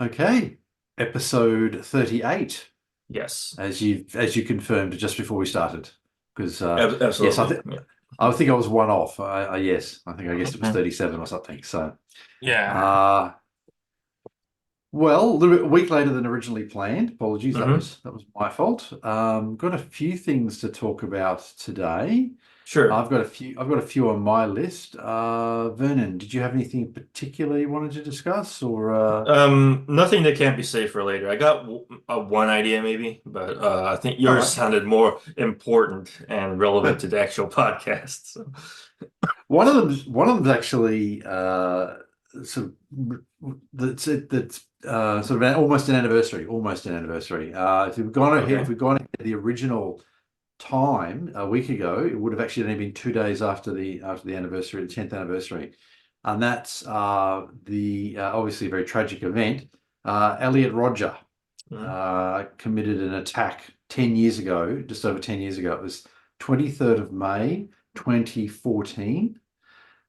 Okay, episode 38, Yes, as you confirmed just before we started. Because yes, I absolutely. think Yeah. I was one off. Yes, I guessed it was Mhm. 37 or something. So Yeah. uh well, a week later than originally planned. Apologies, Hmm. that was my fault. Got a few things to talk about today. Sure. I've got a few on my list. Vernon, did you have anything in particular you wanted to discuss or Nothing that can't be saved for later. I got one idea maybe, but I think all yours right. sounded more important and relevant to the actual podcast. So. One of them's actually sort of that's sort of almost an anniversary. If Okay. we've gone ahead the original time a week ago, it would have actually only been 2 days after the anniversary, the 10th anniversary, and that's the obviously a very tragic event. Elliot Rodger Mhm. committed an attack 10 years ago, just over 10 years ago. It was 23rd of May, 2014.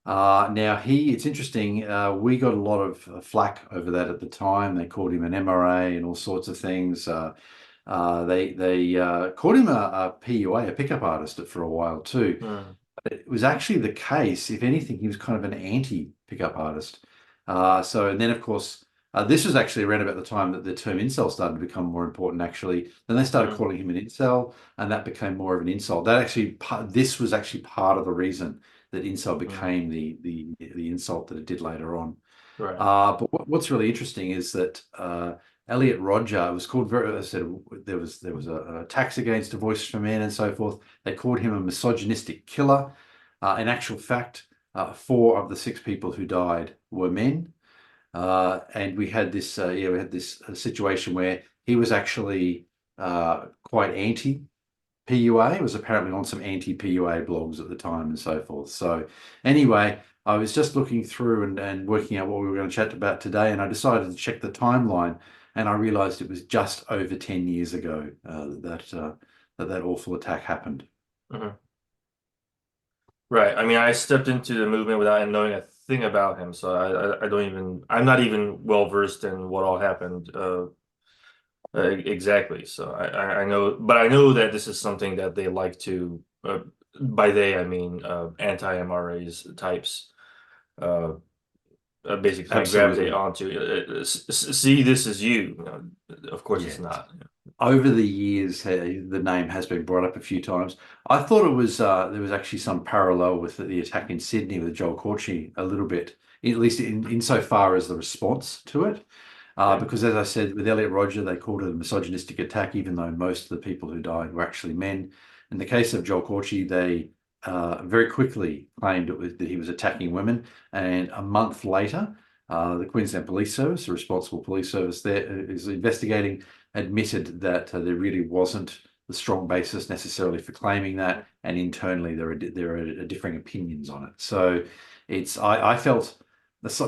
Now it's interesting. We got a lot of flack over that at the time. They called him an MRA and all sorts of things. They called him a PUA, a pickup artist, for a while too. Mm. But it was actually the case. If anything, he was kind of an anti-pickup artist. And then of course, this was actually around about the time that the term incel started to become more important. Actually, then they started Mm. calling him an incel, and that became more of an insult. This was actually part of the reason that incel Mm. became the insult that it did later on. Right. But what's really interesting is that Elliot Rodger was called very. I said there was attacks against a voice for men and so forth. They called him a misogynistic killer. In actual fact, four of the six people who died were men, and we had this situation where he was actually quite anti PUA. Was apparently on some anti-PUA blogs at the time and so forth. So anyway, I was just looking through and working out what we were going to chat about today, and I decided to check the timeline, and I realized it was just over 10 years ago that awful attack happened. Mhm. Right. I mean, I stepped into the movement without knowing a thing about him, so I don't even I'm not even well versed in what all happened. Exactly. So I know, but I know that this is something that they like to, by they, I mean anti-MRAs types, uh, basically kind of gravitate Absolutely. onto. See, this is you. Of course, it's Yeah. not. Over the years, the name has been brought up a few times. I thought it was there was actually some parallel with the attack in Sydney with Joel Corchi a little bit, at least insofar as the response to it. Okay. Because as I said, with Elliot Rodger, they called it a misogynistic attack, even though most of the people who died were actually men. In the case of Joel Corchi, they very quickly claimed that he was attacking women, and a month later, the Queensland Police Service, the responsible police service there, is investigating, admitted that there really wasn't the strong basis necessarily for claiming that, and internally there are differing opinions on it. So I felt.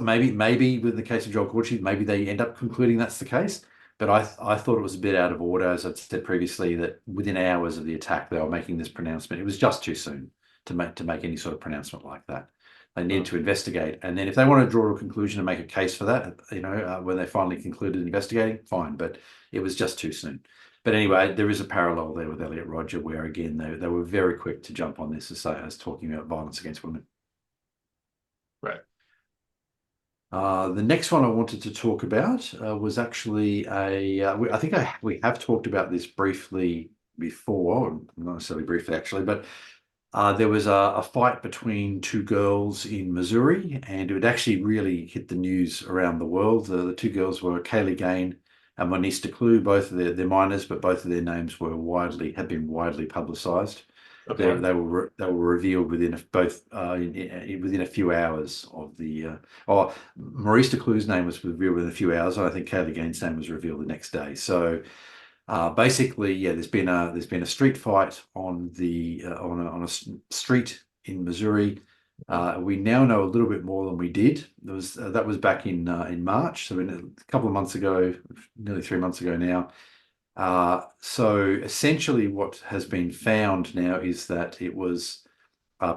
Maybe with the case of Joel Corchi, maybe they end up concluding that's the case. But I thought it was a bit out of order, as I'd said previously, that within hours of the attack they were making this pronouncement. It was just too soon to make any sort of pronouncement like that. They needed Mm. to investigate, and then if they want to draw a conclusion and make a case for that, when they finally concluded investigating, fine. But it was just too soon. But anyway, there is a parallel there with Elliot Rodger, where again they were very quick to jump on this as talking about violence against women. Right. The next one I wanted to talk about was actually I think we have talked about this briefly before, not necessarily briefly actually, but there was a fight between two girls in Missouri, and it would actually really hit the news around the world. The two girls were Kaylee Gain and Maurice Declue. Both of they're minors, but both of their names had been widely publicized. Okay. They were revealed within a few hours of oh, Maurice Declue's name was revealed within a few hours, and I think Kaylee Gaines' name was revealed the next day. So basically, yeah, there's been a street fight on a street in Missouri. Mhm. We now know a little bit more than we did. That was back in March, so a couple of months ago, nearly 3 months ago now. So essentially, what has been found now is that it was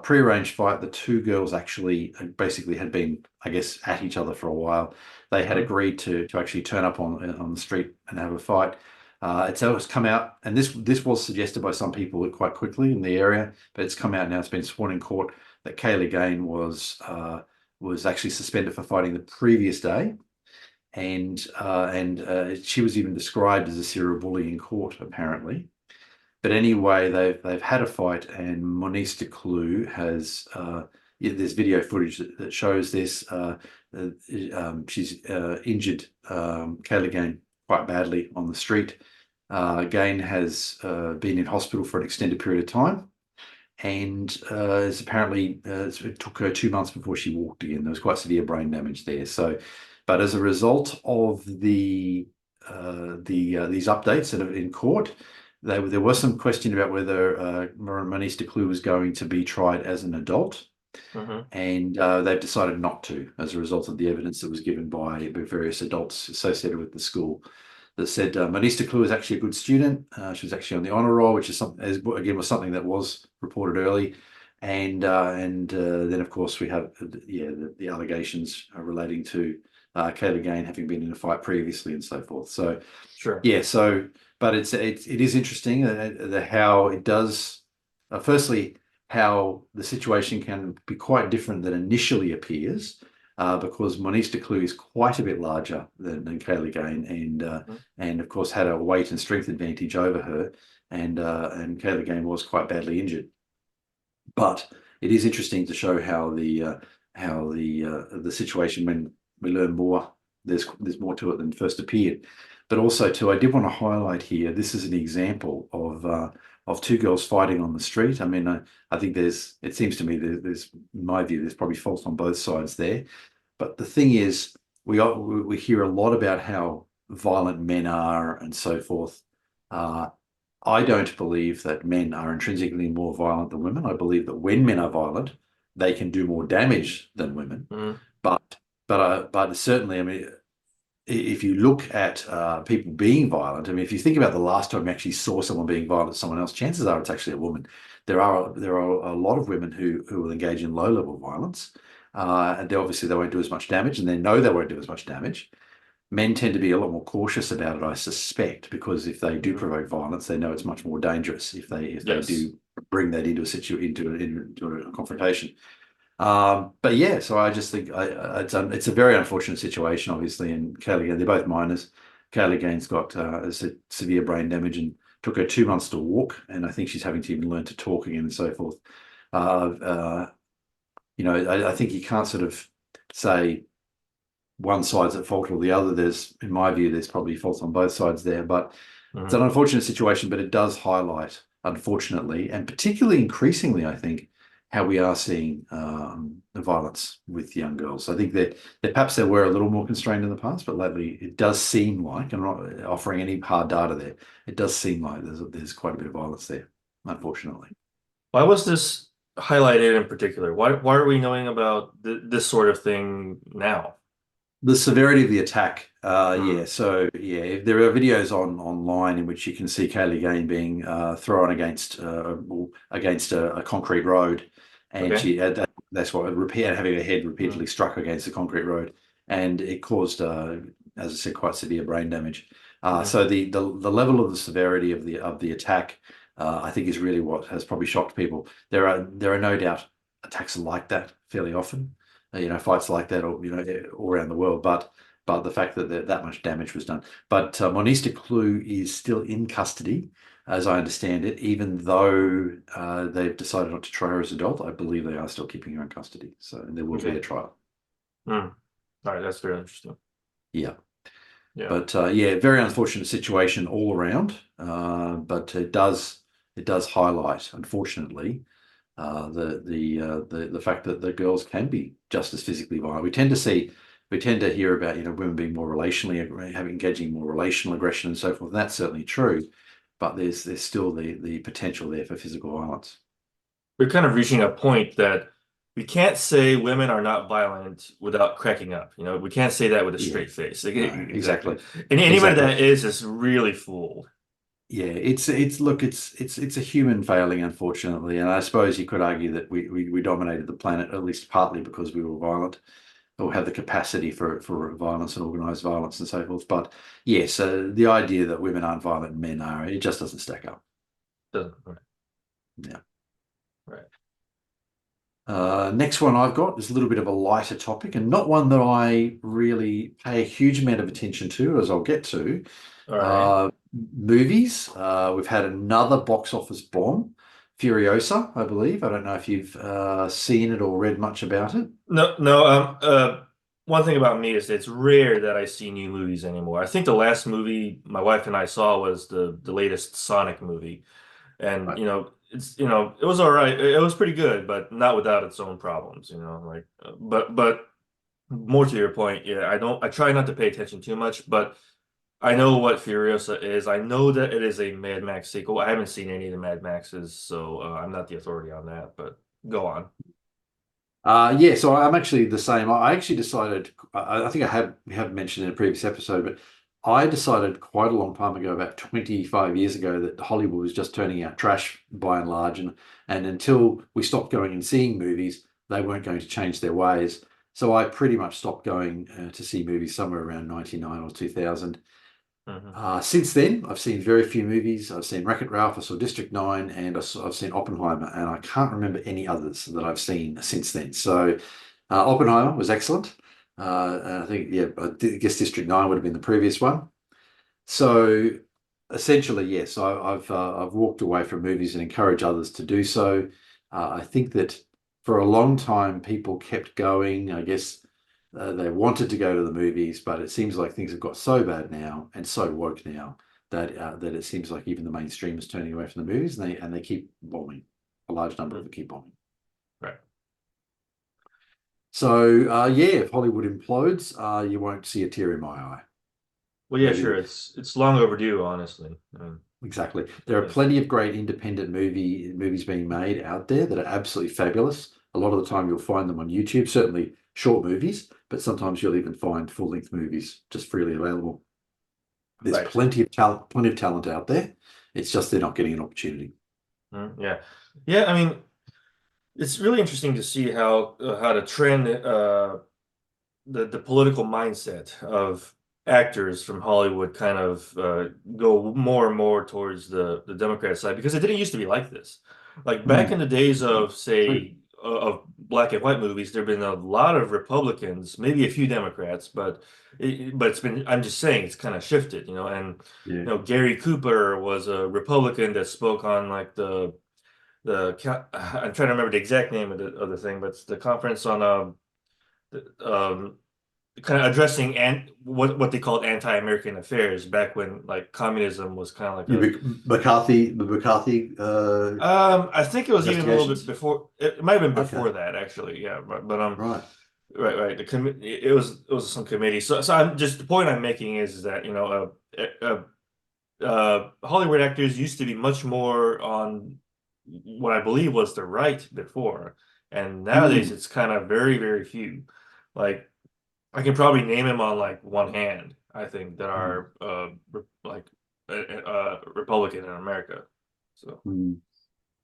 prearranged fight. The two girls actually basically had been, I guess, at each other for a while. They had agreed to actually turn up on the street and have a fight. It's come out, and this was suggested by some people quite quickly in the area, but it's come out now. It's been sworn in court that Kaylee Gain was actually suspended for fighting the previous day, and she was even described as a serial bully in court, apparently. But anyway, they've had a fight, and Maurice Declue has there's video footage that shows this. She's injured Kaylee Gain quite badly on the street. Gain has been in hospital for an extended period of time, and it's apparently it took her 2 months before she walked again. There was quite severe brain damage there. So, but as a result of these updates that are in court, there was some question about whether Maurice Declue was going to be tried as an adult. And they've decided not to, as a result of the evidence that was given by various adults associated with the school that said Maurice Declue is actually a good student. She was actually on the honor roll, which is something, again, was something that was reported early. And then, of course, we have the allegations relating to Kaylee Gain having been in a fight previously and so forth. So, Sure. yeah. So, but it is interesting how it does. Firstly, how the situation can be quite different than initially appears, because Maurice Declue is quite a bit larger than Kaylee Gain, and of course had a weight and strength advantage over her, and Kaylee Gain was quite badly injured. But it is interesting to show how the situation, when we learn more, there's more to it than first appeared. But also, too, I did want to highlight here, this is an example of two girls fighting on the street. I mean, I think it seems to me there's, in my view, there's probably fault on both sides there. But the thing is, we hear a lot about how violent men are and so forth. I don't believe that men are intrinsically more violent than women. I believe that when men are violent, they can do more damage than women. But certainly, I mean, if you look at people being violent, I mean, if you think about the last time you actually saw someone being violent to someone else, chances are it's actually a woman. There are a lot of women who will engage in low-level violence, and obviously they won't do as much damage, and they know they won't do as much damage. Men tend to be a lot more cautious about it, I suspect, because if they do provoke violence, they know it's much more dangerous if they do bring that into a confrontation. But yeah, so I just think it's a very unfortunate situation, obviously. And Kaylee Gain, they're both minors. Kaylee Gain's got severe brain damage and took her 2 months to walk, and I think she's having to even learn to talk again and so forth. I think you can't sort of say one side's at fault or the other. In my view, there's probably faults on both sides there. But it's an unfortunate situation, but it does highlight, unfortunately, and particularly increasingly, I think, how we are seeing the violence with young girls. I think that perhaps they were a little more constrained in the past, but lately it does seem like, I'm not offering any hard data there, it does seem like there's quite a bit of violence there, unfortunately. Why was this highlighted in particular? Why are we knowing about this sort of thing now? The severity of the attack, So there are videos online in which you can see Kaylee Gain being thrown against a concrete road, and that's what having her head repeatedly struck against the concrete road, and it caused, as I said, quite severe brain damage. So the level of the severity of the attack, I think, is really what has probably shocked people. There are no doubt attacks like that fairly often. Fights like that, all around the world, but the fact that that much damage was done. But Maurice Declue is still in custody, as I understand it, even though they've decided not to try her as an adult. I believe they are still keeping her in custody, so there will be a trial. All right, that's very interesting. Yeah. But very unfortunate situation all around. But it does highlight, unfortunately, the fact that the girls can be just as physically violent. We tend to hear about women being more relationally engaging more relational aggression and so forth. And that's certainly true, but there's still the potential there for physical violence. We're kind of reaching a point that we can't say women are not violent without cracking up. We can't say that with a straight face. Exactly. And anybody that is really fooled. Yeah, it's a human failing, unfortunately, and I suppose you could argue that we dominated the planet at least partly because we were violent or have the capacity for violence and organized violence and so forth. But yes, the idea that women aren't violent and men are, it just doesn't stack up. Right. Yeah. Right. Next one I've got is a little bit of a lighter topic and not one that I really pay a huge amount of attention to, as I'll get to. All right. Uh, Movies. We've had another box office bomb, Furiosa, I believe. I don't know if you've seen it or read much about it. No, no. One thing about me is it's rare that I see new movies anymore. I think the last movie my wife and I saw was the latest Sonic movie, and Right. it was all right. It was pretty good, but not without its own problems. But more to your point, yeah, I try not to pay attention too much, but I know what Furiosa is. I know that it is a Mad Max sequel. I haven't seen any of the Mad Maxes, so I'm not the authority on that. But go on. Yeah, so I'm actually the same. I actually decided, I think we have mentioned in a previous episode, but I decided quite a long time ago, about 25 years ago, that Hollywood was just turning out trash by and large. And until we stopped going and seeing movies, they weren't going to change their ways. So I pretty much stopped going to see movies somewhere around 99 or 2000. Hmm. Since then, I've seen very few movies. I've seen Wreck-It Ralph, I saw District 9, and I've seen Oppenheimer, and I can't remember any others that I've seen since then. So Oppenheimer was excellent. And I think, yeah, guess District 9 would have been the previous one. So essentially, yes, I've walked away from movies and encourage others to do so. I think that for a long time, people kept going. I guess they wanted to go to the movies, but it seems like things have got so bad now and so woke now that it seems like even the mainstream is turning away from the movies, and they keep bombing. A large number of them keep bombing. Right. So yeah, if Hollywood implodes, you won't see a tear in my eye. Well, yeah, Maybe sure. It's long overdue, honestly. exactly. There are Yeah. plenty of great independent movies being made out there that are absolutely fabulous. A lot of the time you'll find them on YouTube, certainly short movies, but sometimes you'll even find full-length movies just freely available. There's Right. plenty of talent out there. It's just they're not getting an opportunity. Yeah. Yeah. I mean, it's really interesting to see how the trend the political mindset of actors from Hollywood kind of go more and more towards the Democrat side because it didn't used to be like this. Like back in Mm, the days of, true. say, of black and white movies, there have been a lot of Republicans, maybe a few Democrats, but it's been, I'm just saying, it's kind of shifted, and Yeah. Gary Cooper was a Republican that spoke on like I'm trying to remember the exact name of the thing, but it's the conference on um kind of addressing what they called anti-American affairs back when like communism was kind of like Yeah, a The McCarthy I think it was even a little bit investigations. before it might have been Okay. before that actually, yeah, but Right. right, the committee, it was some committee, so I'm just, the point I'm making is that Hollywood actors used to be much more on what I believe was the right before, and nowadays Mm, it's kind of very, very few. Like I can probably name him on like one hand, I think, that mm, are Republican in America. So, mm.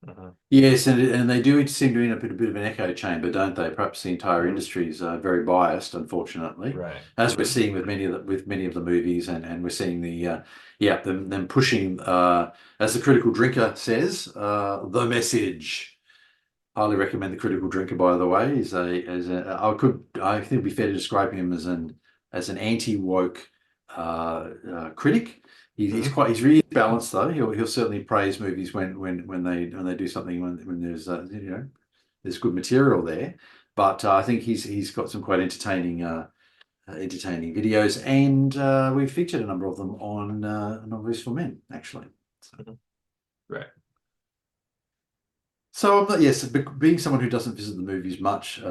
mhm. Yes, and they do seem to be in a bit of an echo chamber, don't they? Perhaps the entire Mhm. industry is very biased, unfortunately, Right. as we're Hmm. seeing with many of the movies, and we're seeing them pushing, as the critical drinker says, the message. Highly recommend the critical drinker. By the way, I think it'd be fair to describe him as an anti-woke critic. Hmm. He's really balanced though. He'll certainly praise movies when they do something when there's there's good material there. But I think he's got some quite entertaining videos, and we've featured a number of them on Novelist for Men actually. So. Hmm. Right. So I'm not, yes, being someone who doesn't visit the movies much,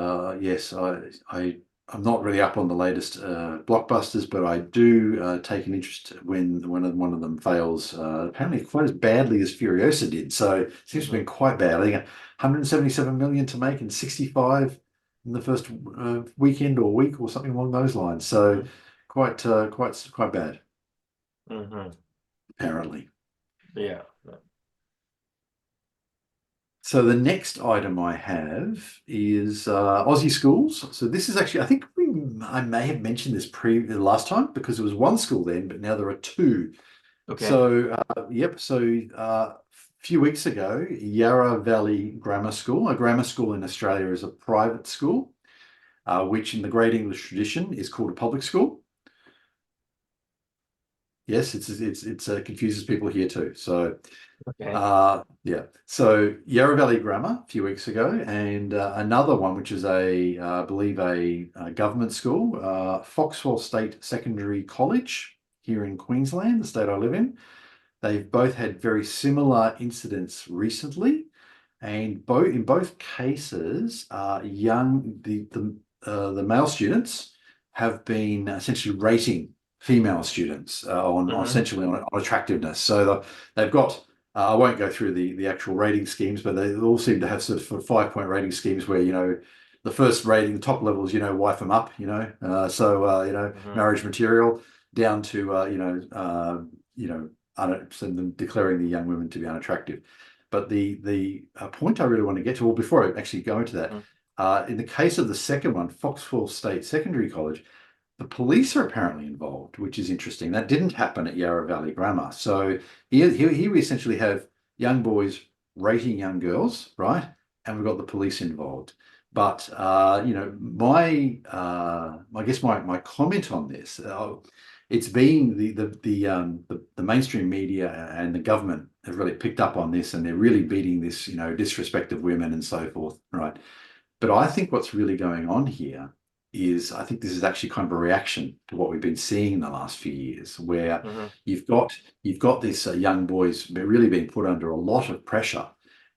yes, I'm not really up on the latest blockbusters, but I do take an interest when one of them fails. Apparently, quite as badly as Furiosa did. So it seems to have been Hmm. quite bad. I think 177 million to make and 65 in the first weekend or week or something along those lines. So Hmm. quite bad, Hmm. apparently. Yeah. So the next item I have is Aussie schools. So this is actually, I think I may have mentioned this last time because there was one school then, but now there are two. Okay. So yep. So a few weeks ago, Yarra Valley Grammar School. A grammar school in Australia is a private school, which in the Great English tradition is called a public school. Yes, it's confuses people here too. So Okay. yeah. So Yarra Valley Grammar a few weeks ago, and another one which is I believe a government school, Foxwell State Secondary College here in Queensland, the state I live in. They've both had very similar incidents recently, and both cases, the male students have been essentially rating female students on Hmm. essentially on attractiveness. So they've got. I won't go through the actual rating schemes, but they all seem to have sort of 5-point rating schemes where the first rating, the top levels, wife them up, Hmm. marriage material, down to send them declaring the young women to be unattractive. But the point I really want to get to, well, before I actually go into that, in the case of the second one, Foxwell State Secondary College, the police are apparently involved, which is interesting. That didn't happen at Yarra Valley Grammar. So here we essentially have young boys rating young girls, right? And we've got the police involved. But I guess my comment on this, it's been the mainstream media and the government have really picked up on this, and they're really beating this, disrespect of women and so forth, right? But I think what's really going on here is I think this is actually kind of a reaction to what we've been seeing in the last few years, where Hmm. you've got these young boys really being put under a lot of pressure,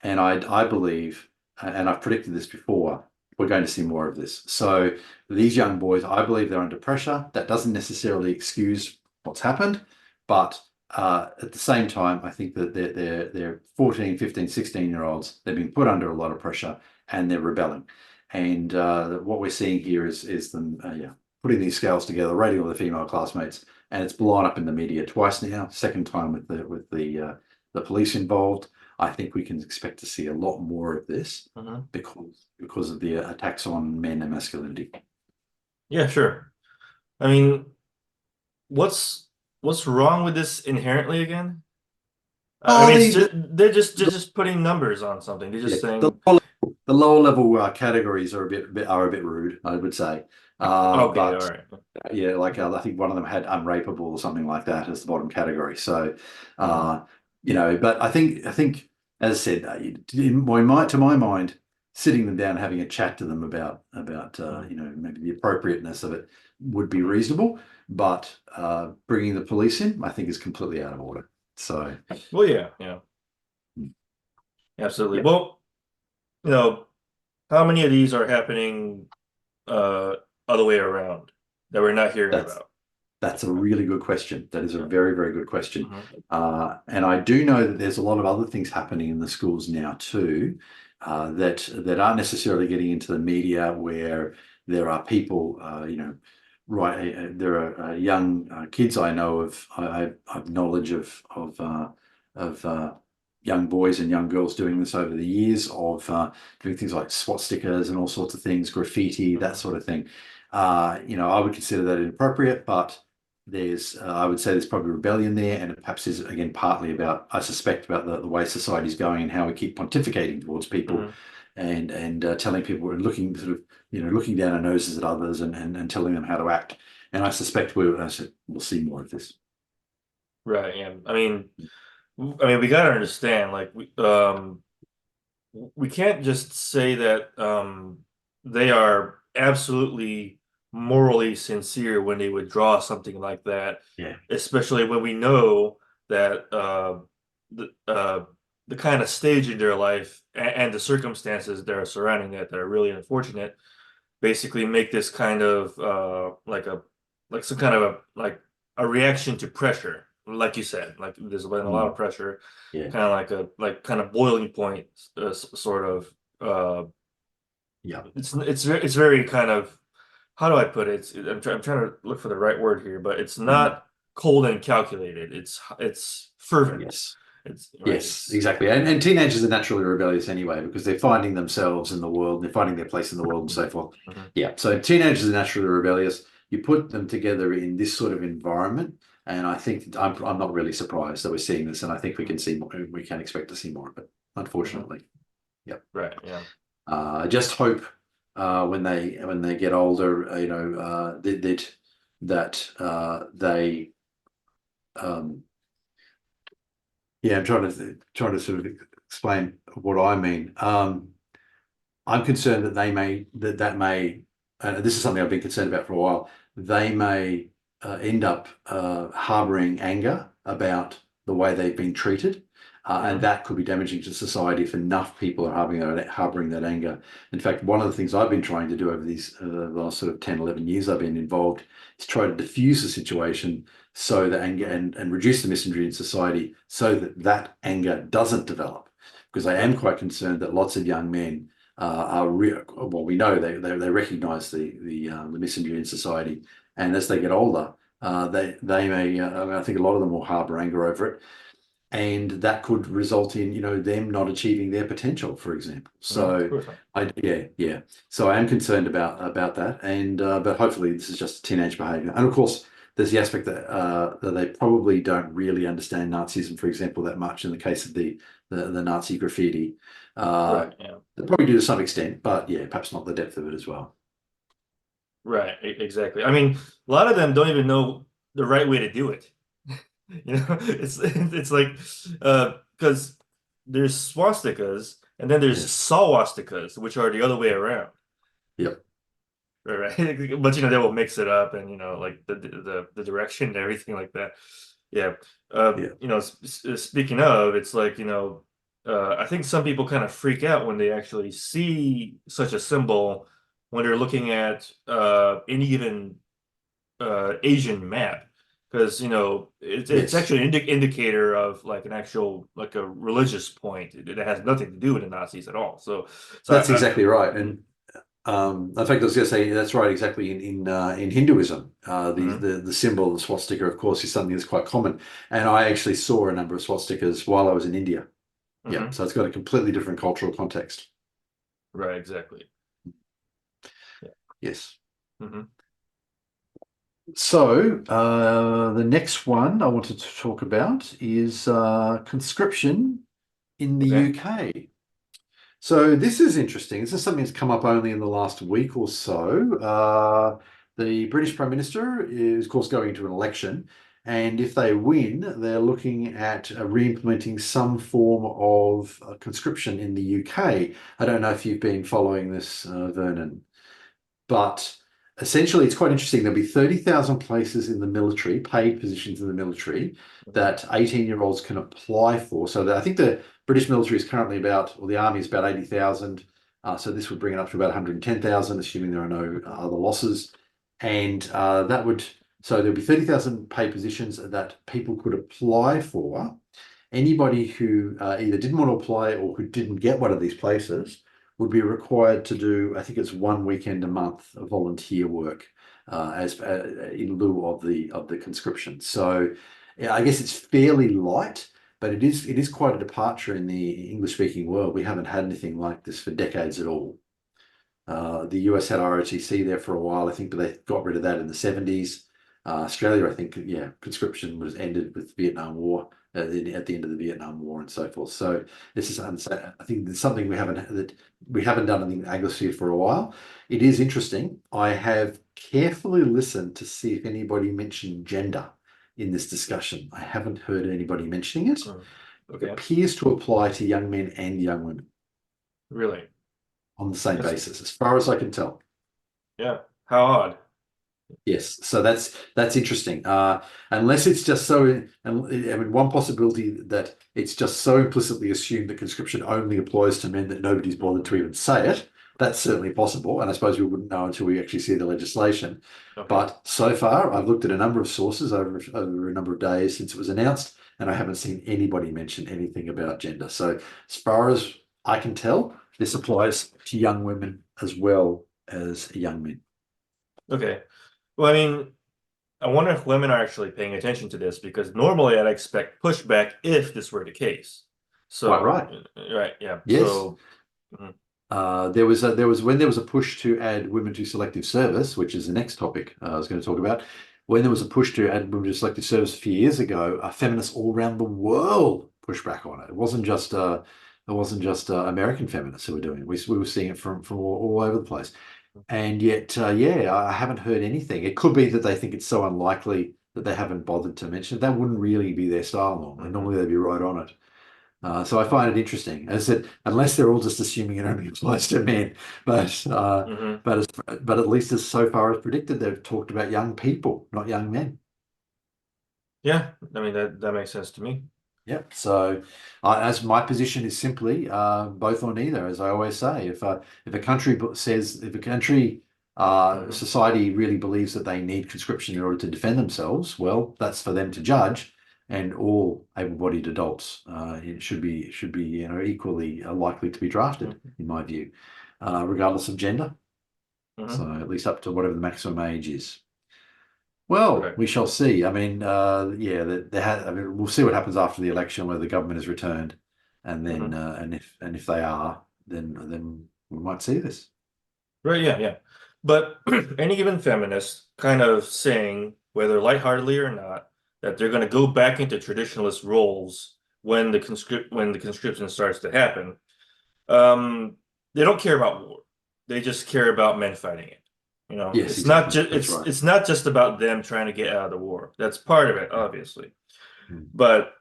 and I believe, and I've predicted this before, we're going to see more of this. So these young boys, I believe they're under pressure. That doesn't necessarily excuse what's happened, but at the same time, I think that they're 14, 15, 16-year-olds. They're being put under a lot of pressure and they're rebelling. And what we're seeing here is them putting these scales together, rating all the female classmates, and it's blown up in the media twice now. Second time with the police involved. I think we can expect to see a lot more of this Hmm. because of the attacks on men and masculinity. Yeah, sure. I mean, what's what's wrong with this inherently again? I Oh, mean, the, the, they're just putting numbers on something. They're yeah, just saying, the lower level categories are a bit rude, I would say. okay, all But right. yeah, like I think one of them had unrapeable or something like that as the bottom category. So, Hmm. uh, but I think, as I said, to my mind, sitting them down, and having a chat to them about maybe the appropriateness of it would be Hmm. reasonable. But bringing the police in, I think, is completely out of order. So, Well, yeah, yeah, absolutely. yeah, Well, you know, how many of these are happening uh other way around that we're not hearing that's about? That's a really good question. That is a Yeah. very, very good question. Hmm. And I do know that there's a lot of other things happening in the schools now too, that aren't necessarily getting into the media, where there are people, right? There are young kids I know of. I've knowledge of young boys and young girls doing this over the years, of doing things like SWAT stickers and all sorts of things, graffiti, that Hmm. sort of thing. I would consider that inappropriate, but I would say there's probably rebellion there, and it perhaps is again partly about, I suspect, about the way society's going and how we keep pontificating towards people, Hmm. and telling people we're looking sort of looking down our noses at others, and telling them how to act. And I suspect we'll see more of this. Right. Yeah. I mean, we gotta understand, like, we can't just say that they are absolutely morally sincere when they would draw something like that, Yeah. especially when we know that the uh, the kind of stage in their life and the circumstances that are surrounding that are really unfortunate, basically make this kind of like some kind of a reaction to pressure, like you said, like there's been a lot Mm. of pressure, Yeah. kind of like kind of boiling point, sort of. Yeah. It's very kind of, how do I put it? I'm trying to look for the right word here, but it's Mm. not cold and calculated. It's fervent. Yes. It's right. Yes, exactly. And teenagers are naturally rebellious anyway because they're finding themselves in the world, they're finding their place in the world and so forth. Yeah, so teenagers are naturally rebellious. You put them together in this sort of environment, and I think I'm not really surprised that we're seeing this, and I think we can see more, we can expect to see more of it, unfortunately. Yep. Right. Yeah. I just hope when they get older, that they yeah, I'm trying to sort of explain what I mean. I'm concerned that that may, and this is something I've been concerned about for a while. They may end up harboring anger about the way they've been treated, and that could be damaging to society if enough people are harboring that anger. In fact, one of the things I've been trying to do over these last sort of 10, 11 years I've been involved is try to diffuse the situation so that anger and reduce the misandry in society so that anger doesn't develop. Because I am quite concerned that lots of young men well, we know they recognise the misandry in society, and as they get older, they may. I mean, I think a lot of them will harbour anger over it, and that could result in them not achieving their potential, for example. So yeah. So I am concerned about that, and but hopefully this is just teenage behaviour, and of course. There's the aspect that they probably don't really understand Nazism, for example, that much in the case of the Nazi graffiti. Right. Yeah. They probably do to some extent, but yeah, perhaps not the depth of it as well. Right. Exactly. I mean, a lot of them don't even know the right way to do it. It's like because there's swastikas and then there's sawastikas, which are the other way around. Yep. Right. But they will mix it up and like the direction and everything like that. Yeah. Speaking of, it's like I think some people kind of freak out when they actually see such a symbol when they're looking at any given Asian map, because it's actually an indicator of like an actual like a religious point. It has nothing to do with the Nazis at all. So that's exactly right. And in fact, I was going to say that's right. Exactly in Hinduism, the symbol, the swastika, of course, is something that's quite common. And I actually saw a number of swastikas while I was in India. Yeah, so it's got a completely different cultural context. Right. Exactly. Yeah. Yes. Mm-hmm. So the next one I wanted to talk about is conscription in the UK. So this is interesting. This is something that's come up only in the last week or so. The British Prime Minister is, of course, going into an election. And if they win, they're looking at re-implementing some form of conscription in the UK. I don't know if you've been following this, Vernon, but essentially it's quite interesting. There'll be 30,000 places in the military, paid positions in the military, that 18-year-olds can apply for. So I think the British military is currently or the army is about 80,000. So this would bring it up to about 110,000, assuming there are no other losses. And so there'll be 30,000 paid positions that people could apply for. Anybody who either didn't want to apply or who didn't get one of these places would be required to do, I think it's 1 weekend a month of volunteer work as in lieu of the conscription. So yeah, I guess it's fairly light, but it is quite a departure in the English-speaking world. We haven't had anything like this for decades at all. The US had ROTC there for a while, I think, but they got rid of that in the 70s. Australia, I think, yeah, conscription was ended with the Vietnam War at the end of the Vietnam War and so forth. So this is, I think, there's something we haven't done in the Anglosphere for a while. It is interesting. I have carefully listened to see if anybody mentioned gender in this discussion. I haven't heard anybody mentioning it. It appears to apply to young men and young women. Really? On the same basis, as far as I can tell. Yeah. How odd. Yes, so that's interesting. Unless it's just so, I mean, one possibility that it's just so implicitly assumed that conscription only applies to men that nobody's bothered to even say it. That's certainly possible, and I suppose we wouldn't know until we actually see the legislation. But so far, I've looked at a number of sources over a number of days since it was announced, and I haven't seen anybody mention anything about gender. So as far as I can tell, this applies to young women as well as young men. Okay. Well, I mean, I wonder if women are actually paying attention to this, because normally I'd expect pushback if this were the case. Quite So, right. right, yeah. Yes. So, mhm, When there was a push to add women to selective service, which is the next topic I was going to talk about. When there was a push to add women to selective service a few years ago, feminists all around the world pushed back on it. It wasn't just American feminists who were doing it. We were seeing it from all over the place. And yet, yeah, I haven't heard anything. It could be that they think it's so unlikely that they haven't bothered to mention it. That wouldn't really be their style normally. mhm, Normally they'd be right on it. So I find it interesting. As I said, unless they're all just assuming it only applies to men, but mhm. but at least as so far as predicted, they've talked about young people, not young men. Yeah, I mean that makes sense to me. Yep. So, as my position is simply both or neither, as I always say. If a country says if a country Hmm. society really believes that they need conscription in order to defend themselves, well, that's for them to judge. And all able-bodied adults it should be equally likely to be drafted, Hmm. in my view, regardless of gender. Hmm. So at least up to whatever the maximum age is. Well, Right. we shall see. I mean, yeah, I mean, we'll see what happens after the election, whether the government is returned, and then Hmm. and if they are, then we might see this. Right, yeah, yeah. But any given feminist kind of saying, whether lightheartedly or not, that they're going to go back into traditionalist roles when the conscription starts to happen. Um, they don't care about war. They just care about men fighting it. You know, Yes, exactly. That's right. it's not just about them trying to get out of the war. That's part of it, obviously. Mm. But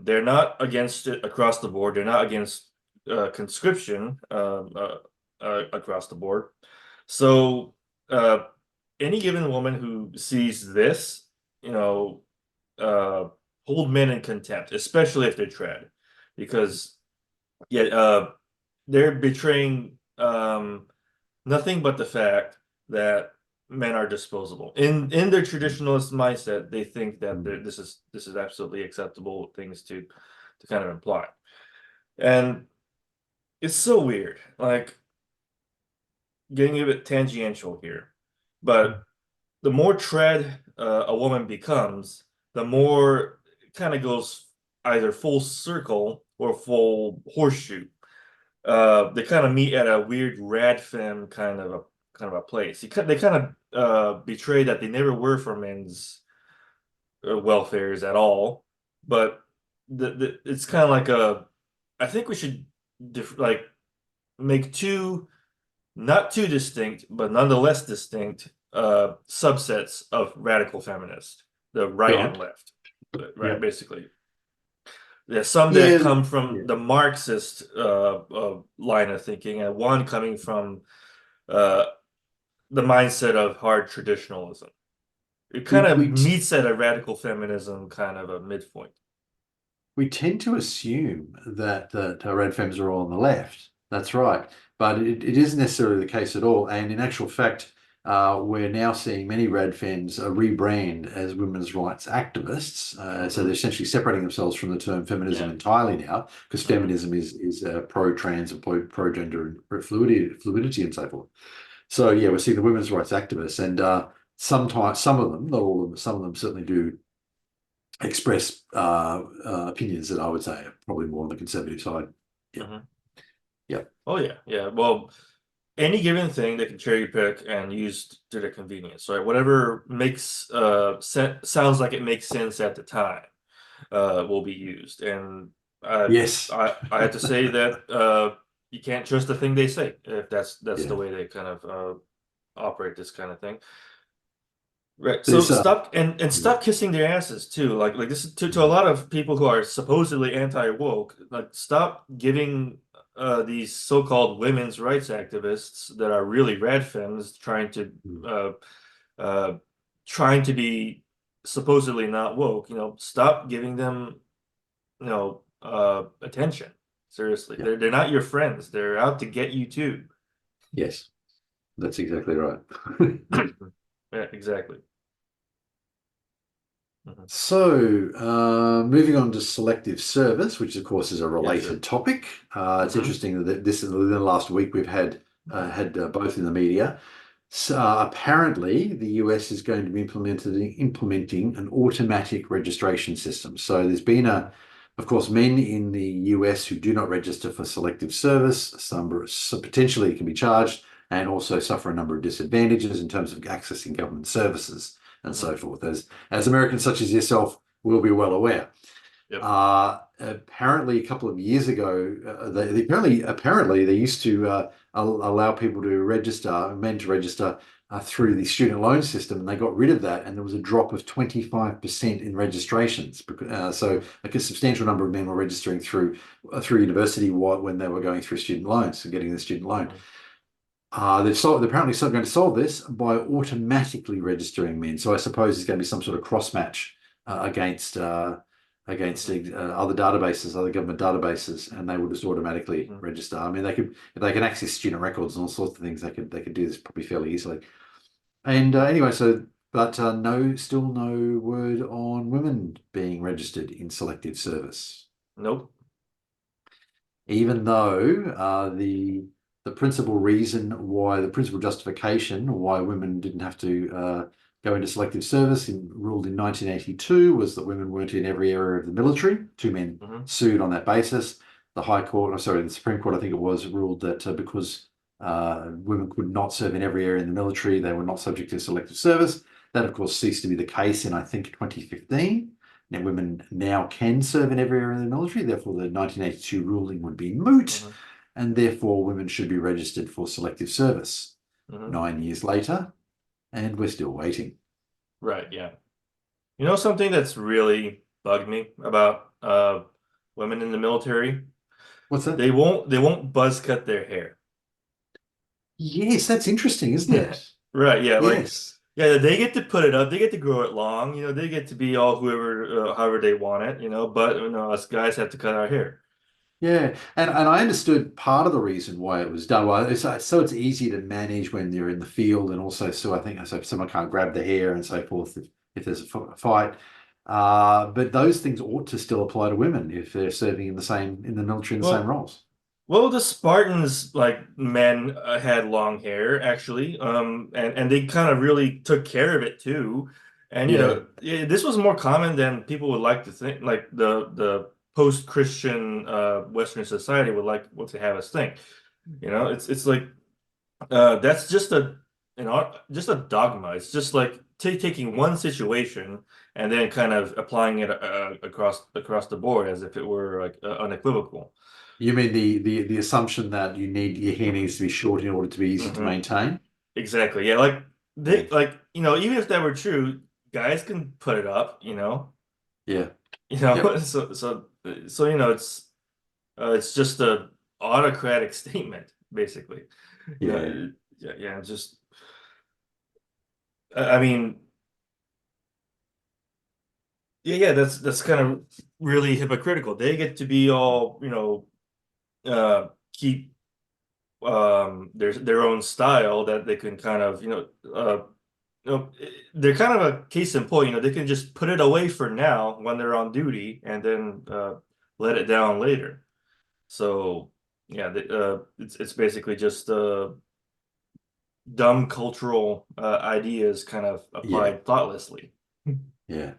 they're not against it across the board. They're not against conscription across the board. So uh, any given woman who sees this, you know, uh, hold men in contempt, especially if they're trad, because yet they're betraying nothing but the fact that men are disposable. In their Mm. traditionalist mindset, they think that Mm. this is absolutely acceptable things to kind of imply. And it's so weird. Like, getting a bit tangential here, but the more tread a woman becomes, the more it kind of goes either full circle or full horseshoe. They kind of meet at a weird rad fem kind of a place. They kind of betray that they never were for men's welfares at all, but it's kind of like a. I think we should like make two not too distinct, but nonetheless distinct subsets of radical feminist, the Go right on. and left, right? Yeah. Basically, there's some that Yeah. come from Yeah. the Marxist line of thinking, and one coming from uh, the mindset of hard traditionalism. It kind We of we t meets at a radical feminism kind of a midpoint. we tend to assume that red fems are all on the left. That's right, but it isn't necessarily the case at all. And in actual fact, we're now seeing many red fems rebrand as women's rights activists. So they're Hmm. essentially separating themselves from the term feminism Yeah. entirely now, because Hmm. feminism is pro-trans and pro-gender and fluidity and so forth. So yeah, we're seeing the women's rights activists, and sometimes some of them, not all of them, some of them certainly do express opinions that I would say are probably more on the conservative side. Yeah, Hmm. yeah, Oh yeah, yeah. Well, any given thing they can cherry pick and use to their convenience, right? Whatever makes sounds like it makes sense at the time will be used. And yes, I have to say that you can't trust the thing they say if that's the yeah. way they kind of operate this kind of thing. Right. So There's stop and yeah, stop kissing their asses too. Like this is to a mm, lot of people who are supposedly anti-woke. Like, stop giving these so-called women's rights activists that are really rad femmes mm, uh uh trying to be supposedly not woke, stop giving them, attention. Seriously. yeah, They're not your friends. They're out to get you too. yes, that's exactly right. Yeah, exactly. Mhm. So, moving on to selective service, which of course is a Yeah, sure. related topic. It's Hmm. interesting that this is within the last week we've had both in the media. Apparently, the US is going to be implementing an automatic registration system. So there's been of course, men in the US who do not register for selective service, so potentially can be charged and also suffer a number of disadvantages in terms of accessing government services and so forth, as Americans such as yourself will be well aware. Yep. Apparently, a couple of years ago, apparently they used to allow people to register, men to register through the student loan system, and they got rid of that, and there was a drop of 25% in registrations. So, like a substantial number of men were registering through university when they were going through student loans and getting the student loan. They're apparently going to solve this by automatically registering men. So I suppose there's going to be some sort of cross match against other databases, other government databases, and they will just automatically register. I mean, if they can access student records and all sorts of things, they could do this probably fairly easily. And anyway, but still no word on women being registered in selective service. Nope. Even though the principal justification why women didn't have to go into selective service ruled in 1982 was that women weren't in every area of the military. Two men sued on that basis. The Supreme Court, I think it was, ruled that because women could not serve in every area in the military, they were not subject to selective service. That, of course, ceased to be the case in, I think, 2015. Now, women now can serve in every area in the military. Therefore, the 1982 ruling would be moot, and therefore women should be registered for selective service. 9 years later, and we're still waiting. Right, yeah. You know something that's really bugged me about women in the military? What's that? They won't buzz cut their hair. Yes, that's interesting, isn't it? Right, yeah, Yes. yeah, they get to put it up, they get to grow it long, they get to be all however they want it, but us guys have to cut our hair. Yeah, and I understood part of the reason why it was done. Well, so it's easy to manage when you're in the field, and also so I think so someone can't grab the hair and so forth if there's a fight. But those things ought to still apply to women if they're serving in the military in the same roles. Well, the Spartans, men, had long hair actually, and they kind of really took care of it too. And this was more common than people would like to think. Like the post-Christian Western society would like what to have us think. It's like that's just just a dogma. It's just like taking one situation and then kind of applying it across the board as if it were like unequivocal. You mean the assumption that your hair needs to be short in order to be easy to maintain? Exactly. Yeah, even if that were true, guys can put it up, Yeah. Yep. So it's just a autocratic statement, basically. Yeah. Yeah, just I mean, yeah, that's kind of really hypocritical. They get to be all, keep their own style that they can kind of, they're kind of a case in point. They can just put it away for now when they're on duty and then let it down later. So yeah, it's basically just dumb cultural ideas kind of applied thoughtlessly. Yeah.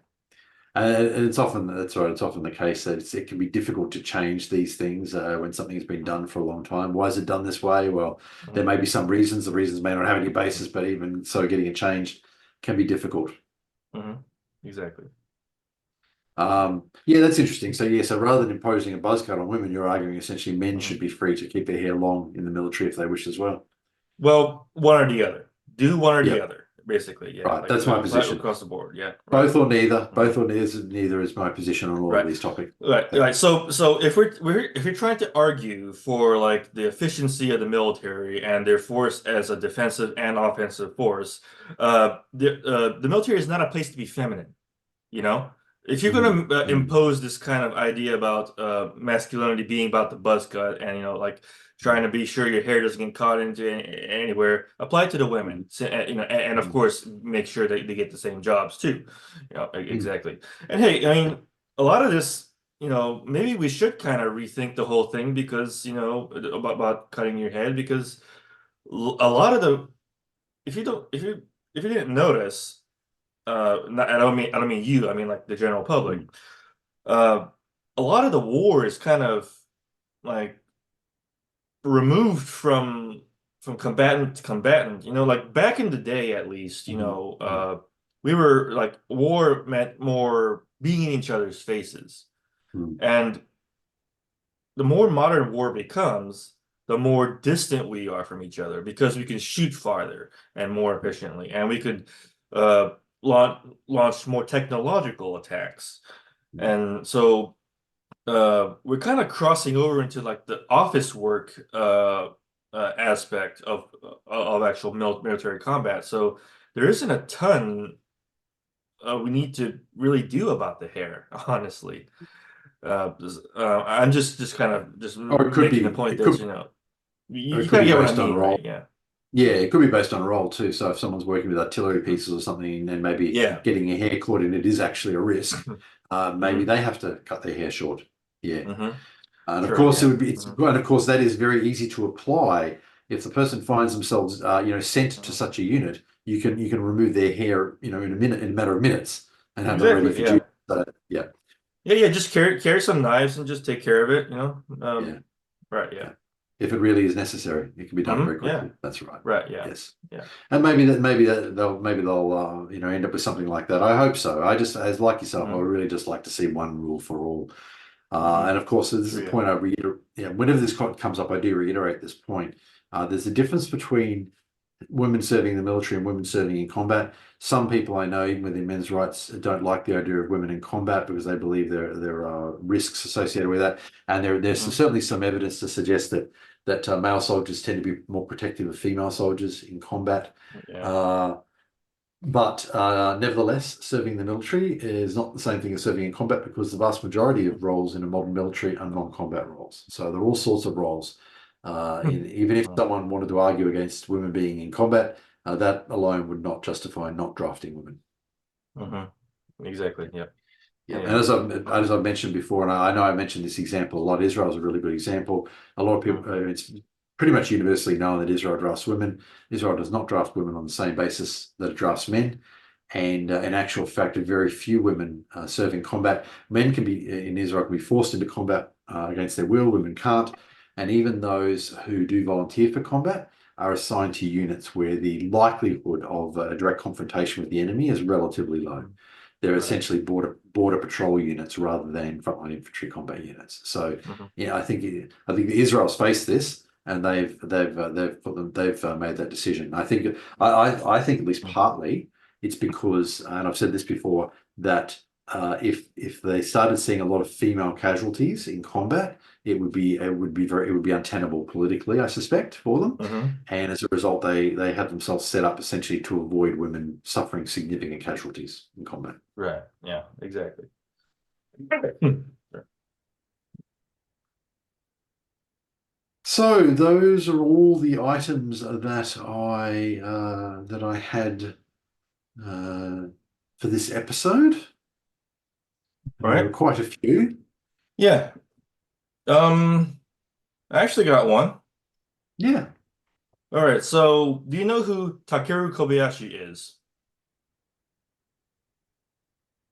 And it's often the case that it can be difficult to change these things when something has been done for a long time. Why is it done this way? Well, there may be some reasons. The reasons may not have any basis, but even so, getting it changed can be difficult. Exactly. Yeah, that's interesting. So rather than imposing a buzz cut on women, you're arguing essentially men should be free to keep their hair long in the military if they wish as well. Well, one or the other. Do one or the other. Basically, yeah. Right, that's my position across the board. Yeah, right. Both or neither is my position on all of these topics. Right. So if you're trying to argue for like the efficiency of the military and their force as a defensive and offensive force, the military is not a place to be feminine. If you're going to impose this kind of idea about masculinity being about the buzz cut and trying to be sure your hair doesn't get caught into anywhere, apply it to the women. And of course make sure that they get the same jobs too. Exactly. And hey, I mean, a lot of this, maybe we should kind of rethink the whole thing because about cutting your head, because a lot of the if you didn't notice, I don't mean you, I mean like the general public. Mm. A lot of the war is kind of like removed from combatant to combatant. You know, like back in the day, at least, you Mhm. know, Mm. we were like war meant more being in each other's faces, Mm. and the more modern war becomes, the more distant we are from each other because we can shoot farther and more efficiently, and we could uh, launch more technological attacks. Mm. And so we're kind of crossing over into like the office work aspect of actual military combat. So there isn't a ton we need to really do about the hair, honestly. I'm just kind of just Or making the point it that, could, you know, or it you could kind of be get what I based on mean, role. right? Yeah. Yeah, it could be based on a role too. So if someone's working with artillery Mhm. pieces or something, and maybe Yeah. getting a hair caught in it is actually a risk, maybe hmm they have to cut their hair short. Yeah. hmm And of True. course, it Yeah. would be, and of course, that is very easy to apply. If the person finds themselves, sent to Mhm. such a unit, you can remove their hair, in a minute, in a matter of minutes, and have them ready Exactly. for Yeah. duty. So, yeah, Yeah. Just carry some knives and just take care of it. You know. yeah, Right. Yeah. yeah. If it really is necessary, it can be done very Yeah. quickly. That's right. Right. Yeah. Yes. Yeah. And maybe they'll end up with something like that. I hope so. I just, as like yourself, I would hmm really just like to see one rule for all. hmm And of course, this is True. a Yeah. point I reiterate. Yeah, whenever this comes up, I do reiterate this point. There's a difference between women serving in the military and women serving in combat. Some people I know, even within men's rights, don't like the idea of women in combat because they believe there are risks associated with that. And there's hmm certainly some evidence to suggest that male soldiers tend to be more protective of female soldiers in combat. Yeah. Uh, but nevertheless, serving in the military is not the same thing as serving in combat because the vast majority of roles in a modern military are non-combat roles. So there are all sorts of roles. Even if someone wanted to argue against women being in combat, that alone would not justify not drafting women. Exactly. Yeah. Yeah, and Yeah. as I've mentioned before, and I know I mentioned this example a lot. Israel is a really good example. A lot of people, it's pretty much universally known that Israel drafts women. Israel does not draft women on the same basis that it drafts men. And in actual fact, very few women serve in combat. Men can be in Israel can be forced into combat against their will. Women can't. And even those who do volunteer for combat are assigned to units where the likelihood of a direct confrontation with the enemy is relatively low. They're Right. essentially border patrol units rather than frontline infantry combat units. So, hmm I think Israel's faced this, and they've made that decision. I think at least partly it's because, and I've said this before, that if they started seeing a lot of female casualties in combat, it would be untenable politically, I suspect, for them. hmm And as a result, they have themselves set up essentially to avoid women suffering significant casualties in combat. Right. Yeah. Exactly. Sure. So those are all the items that I had uh, for this episode. All And there were right. quite a few. Yeah. I actually got one. Yeah. All right. So, do you know who Takeru Kobayashi is?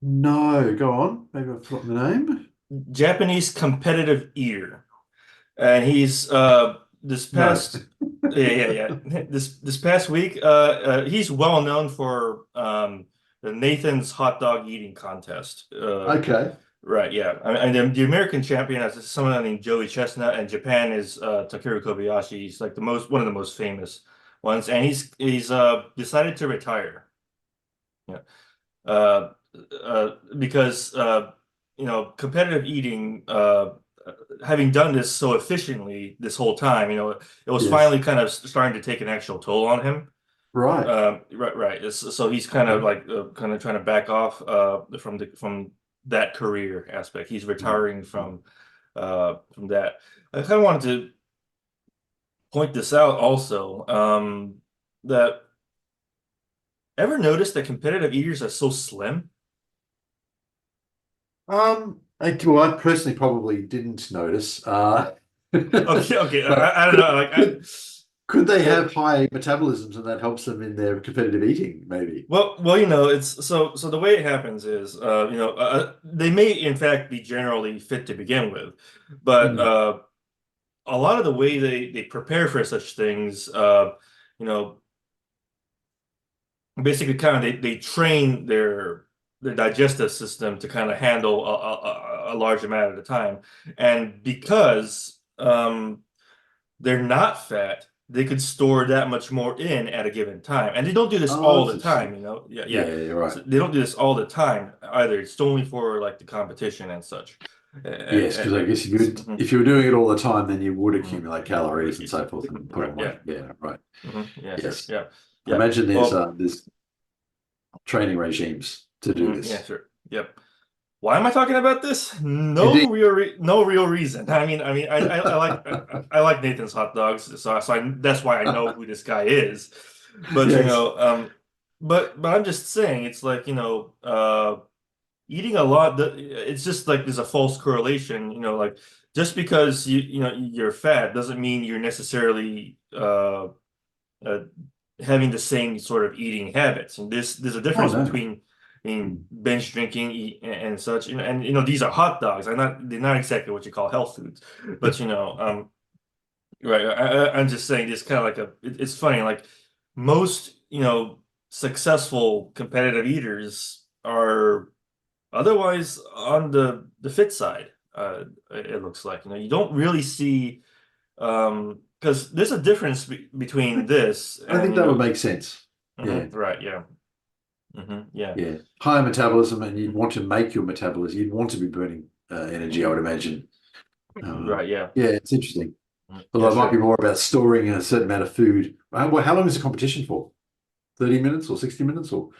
No, go on. Maybe I've forgotten the name. Japanese competitive eater. And he's this No. past this past week he's well known for the Nathan's hot dog eating contest. Okay. Right, yeah. And the American champion is someone named Joey Chestnut, and Japan is Takeru Kobayashi. He's like the most one of the most famous ones, and he's decided to retire. Yeah. Uh, because competitive eating, having done this so efficiently this whole time, it was Yes. finally kind of starting to take an actual toll on him. Right. Right. So he's kind of like kind of trying to back off from that career aspect. He's Mm. retiring Mm. from that. I kind of wanted to point this out also. That ever noticed that competitive eaters are so slim? Well, I personally probably didn't notice. Okay, okay. But I don't know. Like, could, Could they So, have high metabolisms and that helps them in their competitive eating, maybe? well, you know, it's so the way it happens is, they may in fact be generally fit to begin with, but Mm. a lot of the way they prepare for such things, you know, basically kind of they train their digestive system to kind of handle a large amount at a time, and because they're not fat, they could store that much more in at a given time. And they don't do this Oh, all that's the time, interesting. you know? Yeah, Yeah, yeah. you're right. So they don't do this all the time either. It's only for like the competition and such. Yes, because I guess Mhm, if you were doing it all the time, then you would mhm. accumulate calories and so forth and put Right, on yeah. weight. Yeah, right. Yeah, sure. Yes. Yeah. I Yeah. imagine Well, there's training regimes to do yeah, this. sure. Yep. Why am I talking about this? Indeed. No real reason. I like Nathan's hot dogs, that's why I know who this guy is. But Yes. but I'm just saying, it's like, eating a lot. It's just like there's a false correlation. Like just because you're fat doesn't mean you're necessarily uh, having the same sort of eating habits. And there's a Oh difference no. between Mm. binge drinking and such. And these are hot dogs. They're not exactly what you call health foods, but right. I'm just saying this kind of like it's funny. Like most, successful competitive eaters are otherwise on the fit side. It looks like, you don't really see, because there's a difference between this I and, think that would make sense. Yeah. right, yeah, yeah, Yeah. Higher metabolism, and you'd want to make your metabolism. You'd want to be burning energy, I would imagine. right, yeah, Yeah, it's interesting. yeah, Although it might be sure. more about storing a certain amount of food. How long is the competition for? 30 minutes or 60 minutes or?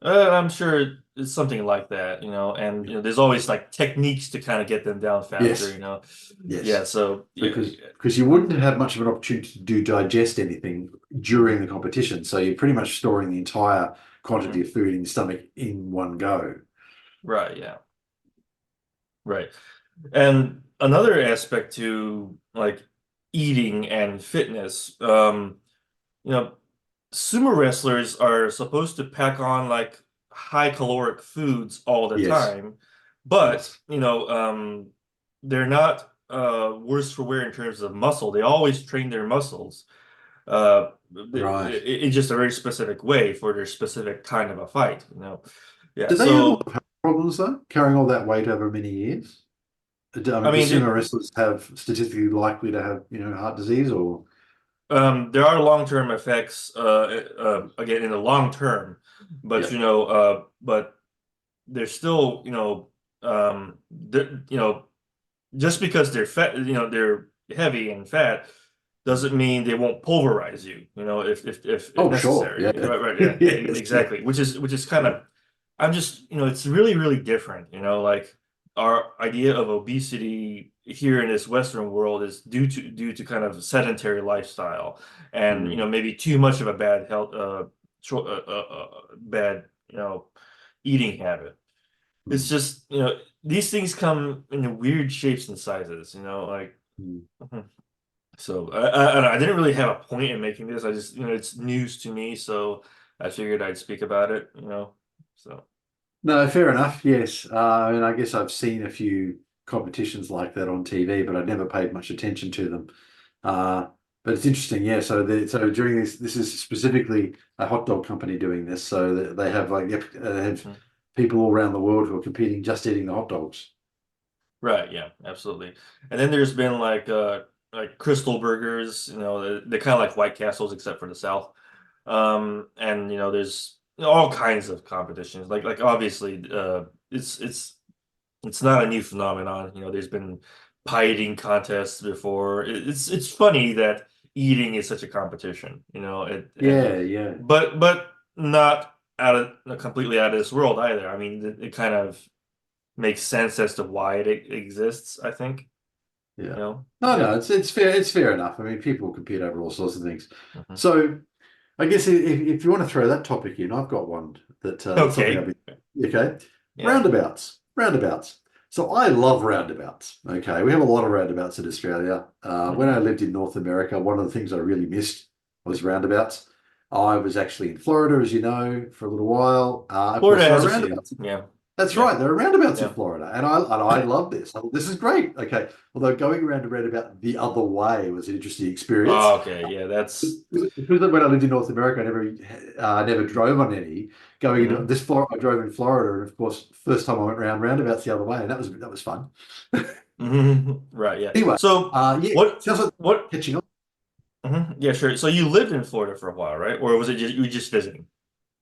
I'm sure it's something like that, and there's always like techniques to kind of get them down faster, Yes. Yeah, Yes. so yeah, Because you wouldn't have much of an opportunity to digest anything during the competition. So you're pretty much storing the entire quantity mhm. of food in your stomach in one go. Right, yeah, right. And another aspect to like eating and fitness, you know, sumo wrestlers are supposed to pack on like high caloric foods all the Yes. time, but Yes. they're not worse for wear in terms of muscle. They always train their muscles Right. in just a very specific way for their specific kind of a fight. Yeah, Do they have a lot so of health problems though, carrying all that weight over many years? I I mean, do mean, sumo wrestlers have statistically likely to have, heart disease or? there are long-term effects, again, in the long term, but Yeah. but they're still, just because they're fat, they're heavy and fat, doesn't mean they won't pulverize you, if Oh, sure. necessary. Yeah. Right, right, yeah, Yes. Yeah. exactly. Which is kind Yeah. of, I'm just, it's really, really different. Like our idea of obesity here in this Western world is due to kind of sedentary lifestyle, and Mm. maybe too much of a bad health, bad, eating habit. It's Mm. just, these things come in weird shapes and sizes, like. Mm. Mhm. So I didn't really have a point in making this. I just, it's news to me, so I figured I'd speak about it. So No, fair enough. Yes. And I guess I've seen a few competitions like that on TV, but I never paid much attention to them. Uh, but it's interesting. Yeah. So during this is specifically a hot dog company doing this. So they have like, yep, they have mhm. people all around the world who are competing just eating the hot dogs. Right, yeah, absolutely. And then there's been like Crystal Burgers, they're kind of like White Castles except for the South. And there's all kinds of competitions. Like obviously, it's not a new phenomenon. There's been pie eating contests before. It's funny that eating is such a competition. And Yeah. Yeah. but not completely out of this world either. I mean, it kind of makes sense as to why it exists, I think. Yeah. Yeah. No, it's fair. It's fair enough. I mean, people compete over all sorts of things. Mhm. So I guess if you want to throw that topic in, I've got one that's something I've Okay. been okay. Yeah. Roundabouts. So I love roundabouts. Okay, we have a lot of roundabouts in Australia. When I Hmm. lived in North America, one of the things I really missed was roundabouts. I was actually in Florida, as you know, for a little while. Of Florida course, there are has a few. roundabouts. Yeah. That's Yeah. right. There are roundabouts in Yeah. Florida, and I love this. This is great. Okay, although going around a roundabout the other way was an interesting experience. Oh, okay. Yeah, that's Because when I lived in North America, I never drove on any. Going into mhm. this Florida, I drove in Florida, and of course, first time I went roundabouts the other way, and that was fun. Mhm. Right, yeah. Anyway, So yeah, what sounds like what catching on. Yeah, sure. So you lived in Florida for a while, right? Or was it just you were just visiting?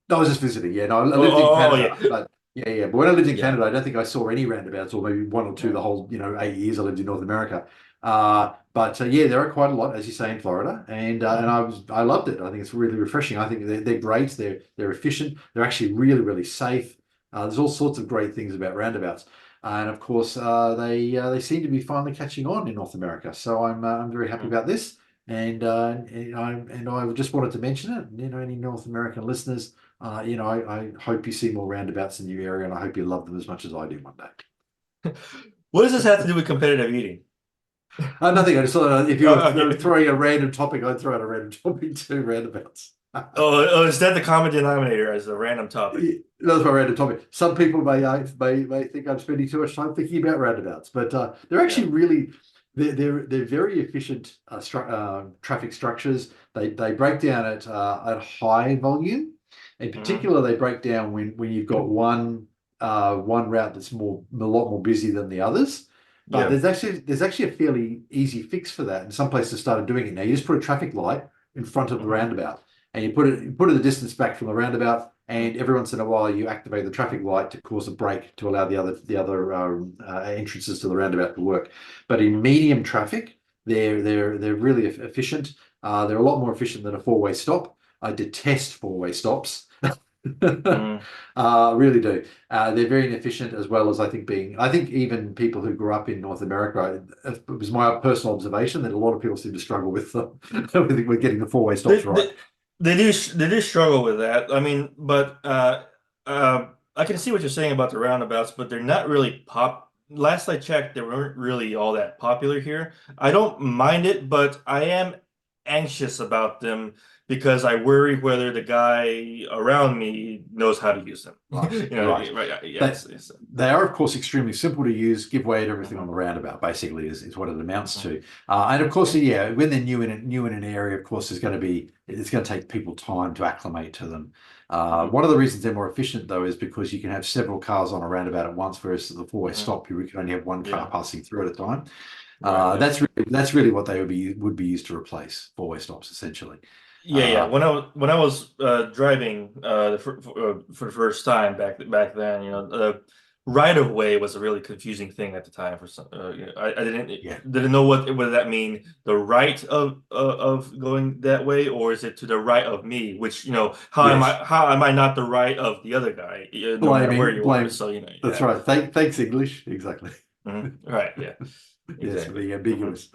No, I was just visiting. Yeah, no, I Oh, lived in oh, oh, Canada, yeah. but yeah. But when I lived in Yeah. Canada, I don't think I saw any roundabouts, or maybe one or two Yeah. the whole 8 years I lived in North America. But yeah, there are quite a lot, as you say, in Florida, and Mhm. I loved it. I think it's really refreshing. I think they're great. They're efficient. They're actually really safe. There's all sorts of great things about roundabouts, and of course, they seem to be finally catching on in North America. So I'm very happy Mhm. about this. And I just wanted to mention it. Any North American listeners, I hope you see more roundabouts in your area, and I hope you love them as much as I do one What does this have to day. do with competitive eating? Nothing. I just thought if you were Okay. throwing a random topic, I'd throw out a random topic too, roundabouts. Oh, is that the common denominator as a random topic? That's my random topic. Some people may think I'm spending too much time thinking about roundabouts, but they're Yeah. actually really they're very efficient traffic structures. They break down at high volume. In Hmm. particular, they break down when you've got one route that's a lot more busy than the others. But Yeah. there's actually a fairly easy fix for that, and some places started doing it now. You just put a traffic light in front of the Hmm. roundabout, and you put it the distance back from the roundabout, and every once in a while you activate the traffic light to cause a brake to allow the other entrances to the roundabout to work. But in medium traffic, they're really efficient. They're a lot more efficient than a four-way stop. I detest four-way stops. Hmm. Really do. They're very inefficient, as well as I think even people who grew up in North America, it was my personal observation that a lot of people seem to struggle with with getting the four-way They, stops right. they, they do struggle with that. I mean, but I can see what you're saying about the roundabouts, but they're not really pop. Last I checked, they weren't really all that popular here. I don't mind it, but I am anxious about them because I worry whether the guy around me knows how to use them. Right, You know, right. right? Yeah, They they are, of course, extremely simple to use, give way to everything on mhm, the roundabout, basically, is what it amounts mhm, to. And of course, yeah, yeah, when they're new in an area, of course, it's going to take people time to acclimate to them. mhm, One of the reasons they're more efficient, though, is because you can have several cars on a roundabout at once, whereas the four-way mhm, stop, you can only have one car yeah, passing through at a time. right, yeah. That's really what they would be used to replace four-way stops, essentially. Yeah, yeah. Uh, When I was driving for the first time back then, the right of way was a really confusing thing at the time. For some, I yeah, didn't know what that mean. The right of going that way, or is it to the right of me? Which yes. how am I not the right of the other guy, no matter where Blaming, you are? blame. So That's yeah. right. Thanks, English. Exactly. Right, yeah, Yes, exactly. being Hmm. ambiguous.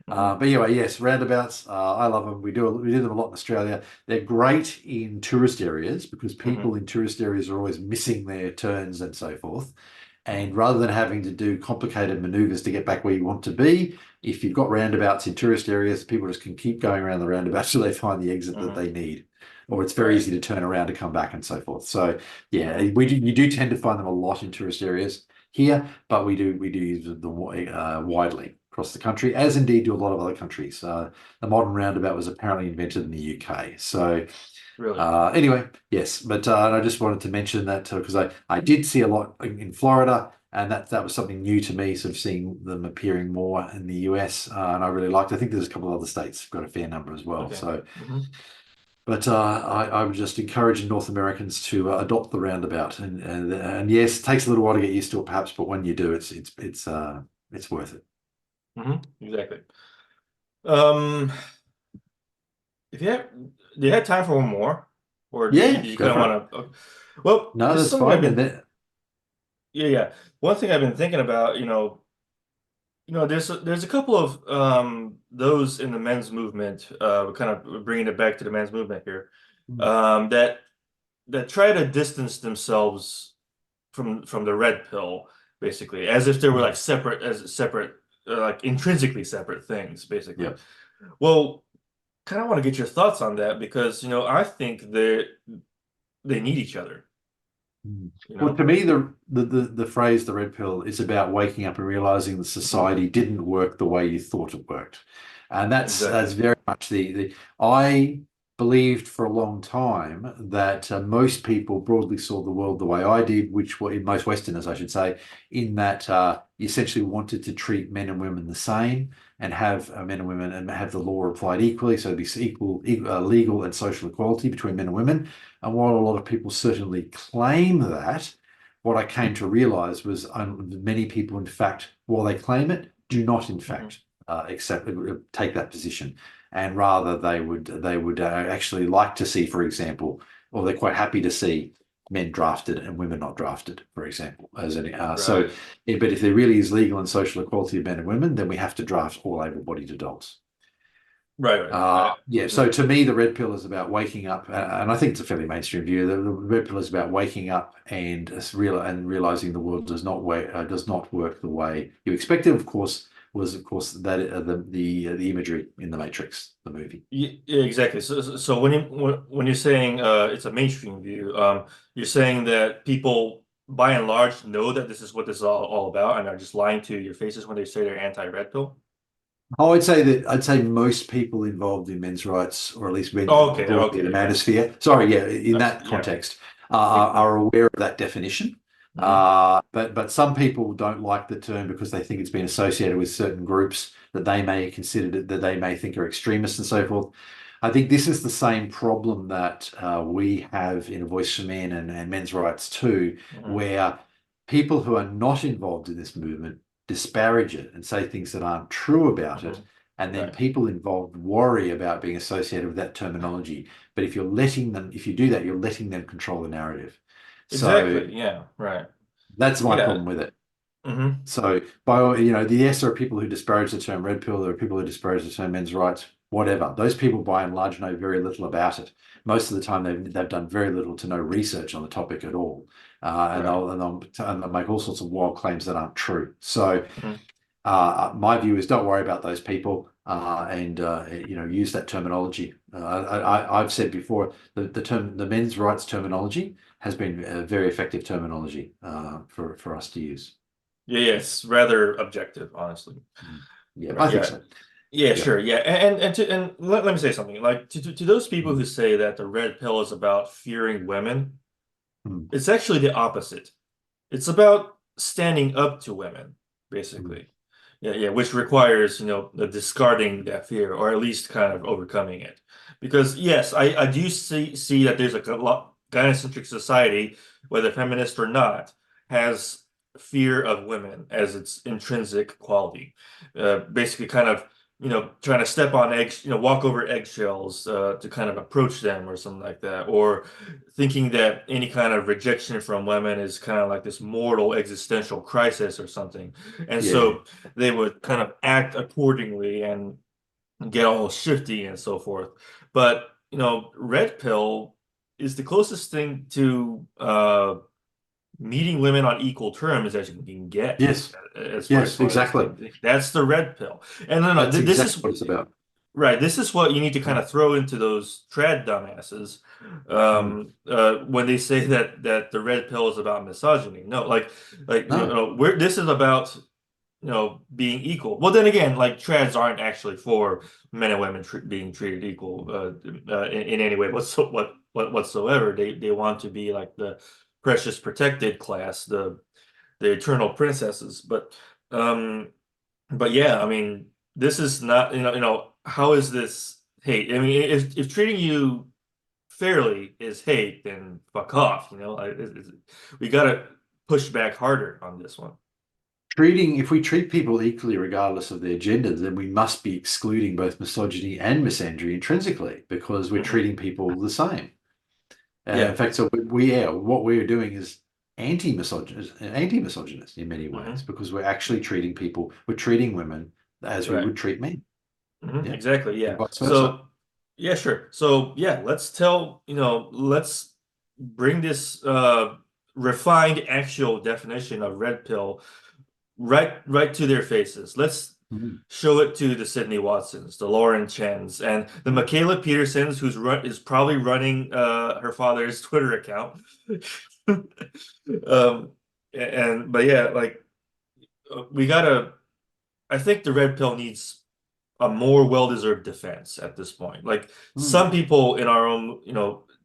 Hmm. But anyway, yes, roundabouts. I love them. We do them a lot in Australia. They're great in tourist areas because Hmm. people in tourist areas are always missing their turns and so forth. And Hmm. rather than having to do complicated maneuvers to get back where you want to be, if you've got roundabouts in tourist areas, people just can keep going around the roundabout till they find the exit that Hmm. they need. Or it's very Right. easy to turn around to come back and so forth. So yeah, Hmm. you do tend to find them a lot in tourist areas here, but we do use them widely across the country, as indeed do a lot of other countries. The modern roundabout was apparently invented in the UK. So Really. anyway, yes, but I just wanted to mention that because I did see a lot in Florida, and that was something new to me, sort of seeing them appearing more in the US, and I really liked. I think there's a couple of other states have got a fair number as well. Okay. So, Hmm. but I would just encourage North Americans to adopt the roundabout, and yes, it takes a little while to get used to it, perhaps, but when you do, it's worth it. Hmm. Exactly. Um, if you have, do you have time for one more, or Yeah, did you go kind of for it. want to? Well, No, this is that's something I've fine. And been. then, Yeah, yeah. One thing I've been thinking about, there's a couple of those in the men's movement, kind of bringing it back to the men's movement here, that try to distance themselves from the red pill, basically, as if they were like separate, like intrinsically separate things, basically. yeah, Well. kind of want to get your thoughts on that because, I think they need each other, Mm. you Well, know? to me, the phrase "the red pill" is about waking up and realizing that society didn't work the way you thought it worked, and that's Exactly. very much the. I believed for a long time that most people broadly saw the world the way I did, which were in most Westerners, I should say, in that you essentially wanted to treat men and women the same and have men and women and have the law applied equally, so there'd be legal and social equality between men and women. And while a lot of people certainly claim that, what I came to realize was many people, in fact, while they claim it, do not, in Hmm. fact, take that position. And rather, they would actually like to see, for example, or they're quite happy to see men drafted and women not drafted, for example. Right. But if there really is legal and social equality of men and women, then we have to draft all able-bodied adults. Right, right. Yeah, so Mhm. to me, the red pill is about waking up, and I think it's a fairly mainstream view. The red pill is about waking up and realizing the world does not work the way you expected. Of course that the imagery in the Matrix, the movie. Yeah, exactly. So when you're saying it's a mainstream view, you're saying that people by and large know that this is what this is all about and are just lying to your faces when they say they're anti-red pill. I'd say most people involved in men's rights, or at least men Oh, okay, broadly in the okay, yeah. manosphere, sorry, yeah, in that Yeah. context, Makes sense. are aware of that definition. Hmm. But some people don't like the term because they think it's been associated with certain groups that they may consider that they may think are extremists and so forth. I think this is the same problem that we have in A Voice for Men and men's rights too, Hmm. where people who are not involved in this movement disparage it and say things that aren't true about it. Hmm. And then Right. people involved worry about being associated with that terminology. But if you do that, you're letting them control the narrative. So Exactly. Yeah. Right. that's my Yeah. problem with it. Hmm. So yes, there are people who disparage the term red pill, there are people who disparage the term men's rights, whatever. Those people by and large know very little about it. Most of the time they've done very little to no research on the topic at all. And Right. they'll make all sorts of wild claims that aren't true. So Hmm. my view is don't worry about those people and use that terminology. I've said before the men's rights terminology has been a very effective terminology for us to use. Yeah, yeah, it's rather objective, honestly. Mm. Yeah, Right. I think Yeah. so. Yeah, Yeah. sure. Yeah. And let me say something. Like to those people Mm. who say that the red pill is about fearing women, Mm. it's actually the opposite. It's about standing up to women, Mm. basically. Yeah, yeah, which requires, the discarding that fear or at least kind of overcoming it. Because yes, I do see that there's a lot gynocentric society, whether feminist or not, has fear of women as its intrinsic quality. Basically kind of, trying to step on eggs, walk over eggshells to kind of approach them or something like that. Or thinking that any kind of rejection from women is kind of like this mortal existential crisis or something. And Yeah. so they would kind of act accordingly and get all shifty and so forth. But, red pill is the closest thing to meeting women on equal terms as you can get, Yes. as Yes, far as exactly. that's the red pill. And no, no, That's this exactly is what it's about. right. This is what you need to kind Mm. of throw into those trad dumbasses Mm. when they say that the red pill is about misogyny. No, like No. we're this is about being equal. Well, then again, like trads aren't actually for men and women being treated equal in any way whatsoever. They want to be like the precious protected class, the eternal princesses. Um, but yeah, I mean, this is not, how is this hate? I mean, if treating you fairly is hate, then fuck off, we gotta push back harder on this one. If we treat people equally regardless of their gender, then we must be excluding both misogyny and misandry intrinsically because we're Hmm. treating people the same. In Yeah. fact, so what we're doing is anti-misogynist in many ways Hmm. because we're treating women as we Right. would treat men. Yeah, Exactly. and Yeah. vice versa. So, yeah, sure. So, yeah, let's bring this refined actual definition of red pill right to their faces. Let's Mhm. show it to the Sydney Watsons, the Lauren Chens, and the Michaela Petersons, is probably running her father's Twitter account. But yeah, like we gotta. I think the red pill needs a more well-deserved defense at this point. Like some Mm. people in our own,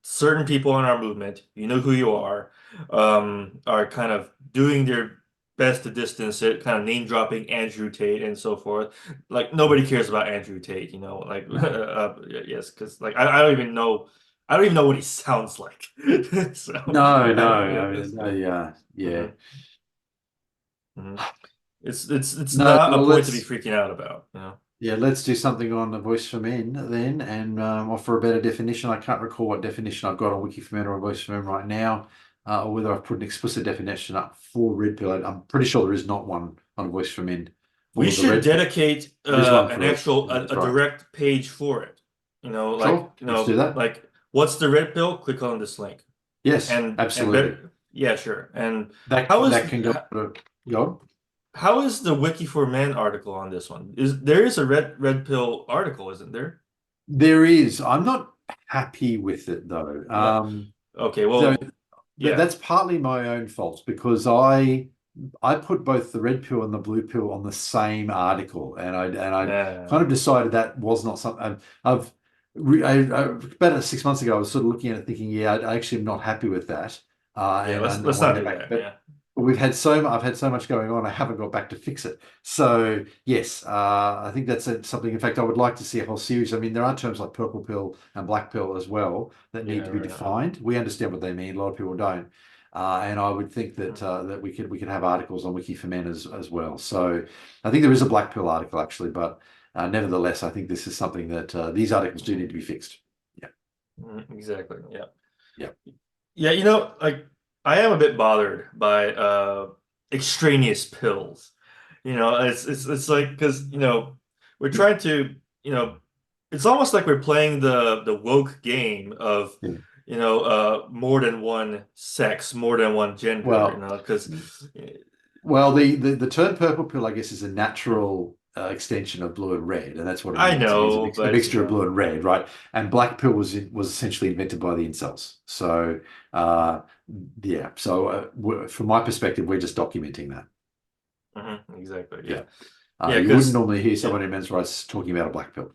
certain people in our movement, you know who you are kind of doing their best to distance it, kind of name dropping Andrew Tate and so forth. Like nobody cares about Andrew Tate, like No, yes, because like I don't even know, what he sounds like. So no. I, I mean, no, yeah, yeah. mhm, mhm. It's No, not a well, point to be freaking out about. yeah, let's do something on the Voice for Men then, and offer a better definition. I can't recall what definition I've got on Wiki for Men or Voice for Men right now, or whether I've put an explicit definition up for red pill. I'm pretty sure there is not one on Voice for Men We for the should red pill. dedicate There is one an for actual that's a right. direct page for it. Sure, let's do that. Like what's the red pill? Click on this link. Yes, And absolutely. better, yeah, sure. And That how is that can go. Go on. how is the Wiki for Men article on this one? There is a red pill article, isn't there? There is. I'm not happy with it though. No. Okay, So well, yeah. that's partly my own fault because I put both the red pill and the blue pill on the same article, and I kind of decided that was not something about 6 months ago. I was sort of looking at it, thinking, yeah, I actually am not happy with that, Yeah, and I let's want not to go do back. that. But Yeah. I've had so much going on, I haven't got back to fix it. So yes, I think that's something. In fact, I would like to see a whole series. I mean, there are terms like purple pill and black pill as well that need Yeah, to be right. defined. We understand what they mean. A lot of people don't. And I would think that that we could have articles on Wiki for Men as well. So I think there is a black pill article actually, but nevertheless, I think this is something that these articles do need to be fixed. Yeah, Exactly. Yeah. yeah. Yeah, like I am a bit bothered by extraneous pills. It's like because we're trying to it's almost like we're playing the woke game of Yeah. more than one sex, more than one gender, Well, because the term purple pill, I guess, is a natural extension of blue and red, and that's what it I means. It means know, a but mixture of blue and red, right? And black pill was essentially invented by the incels. So, yeah. So, from my perspective, we're just documenting that. exactly, Yeah. yeah, yeah, You wouldn't because normally hear yeah, someone in men's rights talking about a black pill.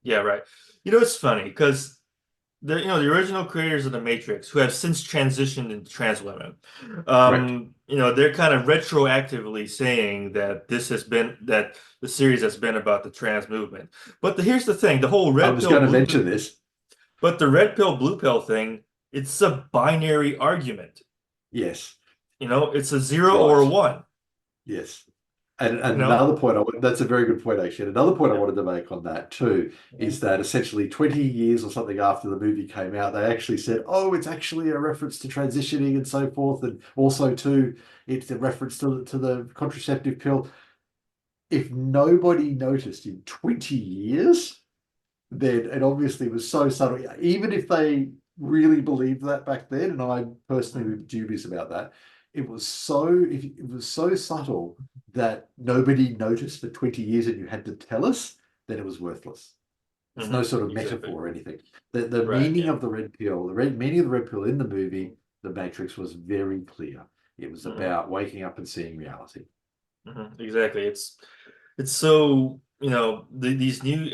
yeah, right. It's funny because the original creators of the Matrix, who have since transitioned into trans women, Correct. they're kind of retroactively saying that that the series has been about the trans movement. But here's the thing: the whole I red was pill, going to blue, mention this. but the red pill, blue pill thing, it's a binary argument. Yes. It's a 0 or a Right. 1. Yes. And You know, another point, that's a very good point, actually. And another point I yeah. wanted to make on that too is that essentially 20 years or something after the movie came out, they actually said, oh, it's actually a reference to transitioning and so forth. And also, too, it's a reference to the contraceptive pill. If nobody noticed in 20 years, then it obviously was so subtle. Even if they really believed that back then, and I personally was dubious about that, it was so subtle that nobody noticed for 20 years and you had to tell us, then it was worthless. It's no sort of Exactly. metaphor or anything. The Right. meaning Yeah. of the red pill, meaning of the red pill in the movie, The Matrix, was very clear. It was Mhm. about waking up and seeing reality. Exactly. It's so these new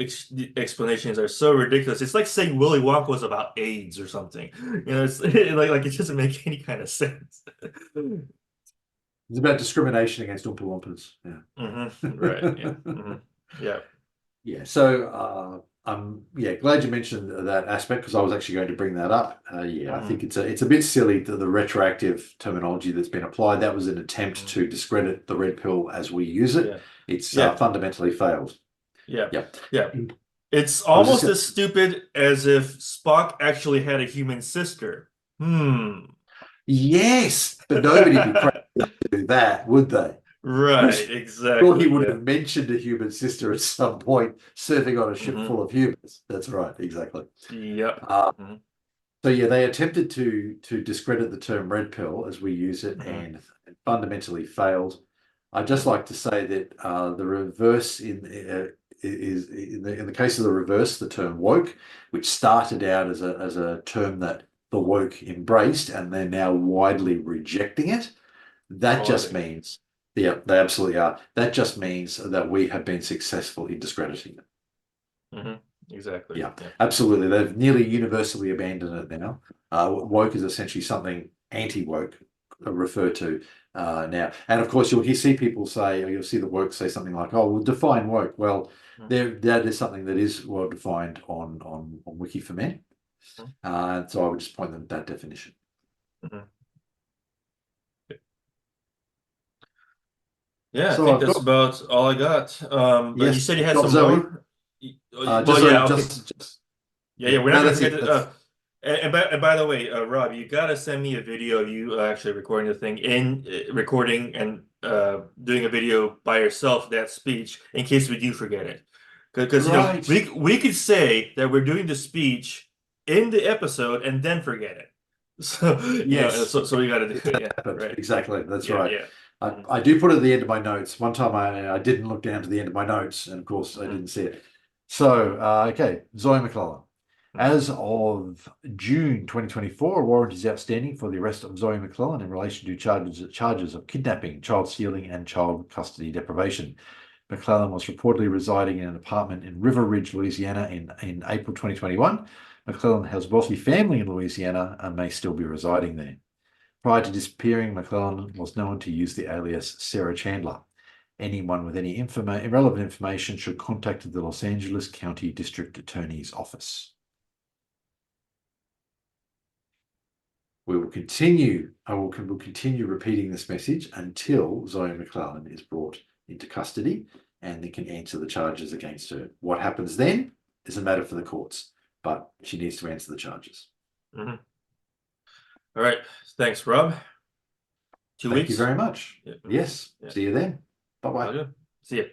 explanations are so ridiculous. It's like saying Willy Wonka was about AIDS or something. It's like it doesn't make any kind of sense. It's about discrimination against Oompa Loompas. Right. Yeah. Yeah. Yeah. Yeah, so I'm glad you mentioned that aspect because I was actually going to bring that up. Yeah, I think hmm it's a bit silly the retroactive terminology that's been applied. That was an attempt hmm to discredit the red pill as we use it. Yeah. It's Yeah. fundamentally failed. Yeah. Yep. Yeah. It's I was just almost as stupid as if Spock actually had a human sister. Hmm. yes, but nobody would be crazy enough to do that, would they? I'm Right. sure he Exactly. would Yeah. have mentioned a human sister at some point, surfing on a ship hmm full of humans. That's right, exactly. Yep. Uh, hmm So yeah, they attempted to discredit the term red pill as we use it hmm and fundamentally failed. I'd just like to say that the reverse is in the case of the reverse, the term woke, which started out as a term that the woke embraced, and they're now widely rejecting it. That just means, yeah, they absolutely are. That just means that we have been successful in discrediting it. Exactly. Yeah, absolutely. They've nearly universally abandoned it now. Woke is essentially something anti-woke referred to now. And of course, you'll see people say, or you'll see the woke say something like, "Oh, well, define woke." Well, that is something that is well defined on Wiki for Men. So I would just point them at that definition. Yeah, So I think that's about all I got. But yes, you said you had some Zoe. more. Well, yeah, okay. Yeah, we're not gonna forget that. And by the way, Rob, you gotta send me a video of you actually recording the thing recording and doing a video by yourself, that speech, in case we do forget it. Because Right. we could say that we're doing the speech in the episode and then forget it. So yes, so we gotta do it. Right. Exactly. That's right. Yeah. I do put it at the end of my notes. One time I didn't look down to the end of my notes, and of course I didn't see it. So okay, Zoe McClellan. As of June 2024, a warrant is outstanding for the arrest of Zoe McClellan in relation to charges of kidnapping, child stealing, and child custody deprivation. McClellan was reportedly residing in an apartment in River Ridge, Louisiana in April 2021. McClellan has wealthy family in Louisiana and may still be residing there. Prior to disappearing, McClellan was known to use the alias Sarah Chandler. Anyone with any relevant information should contact the Los Angeles County District Attorney's Office. We will continue. We'll continue repeating this message until Zoe McClellan is brought into custody and they can answer the charges against her. What happens then is a matter for the courts, but she needs to answer the charges. All right. Thanks, Rob. 2 weeks. Thank you very much. Yes. See you then. Bye-bye. See you.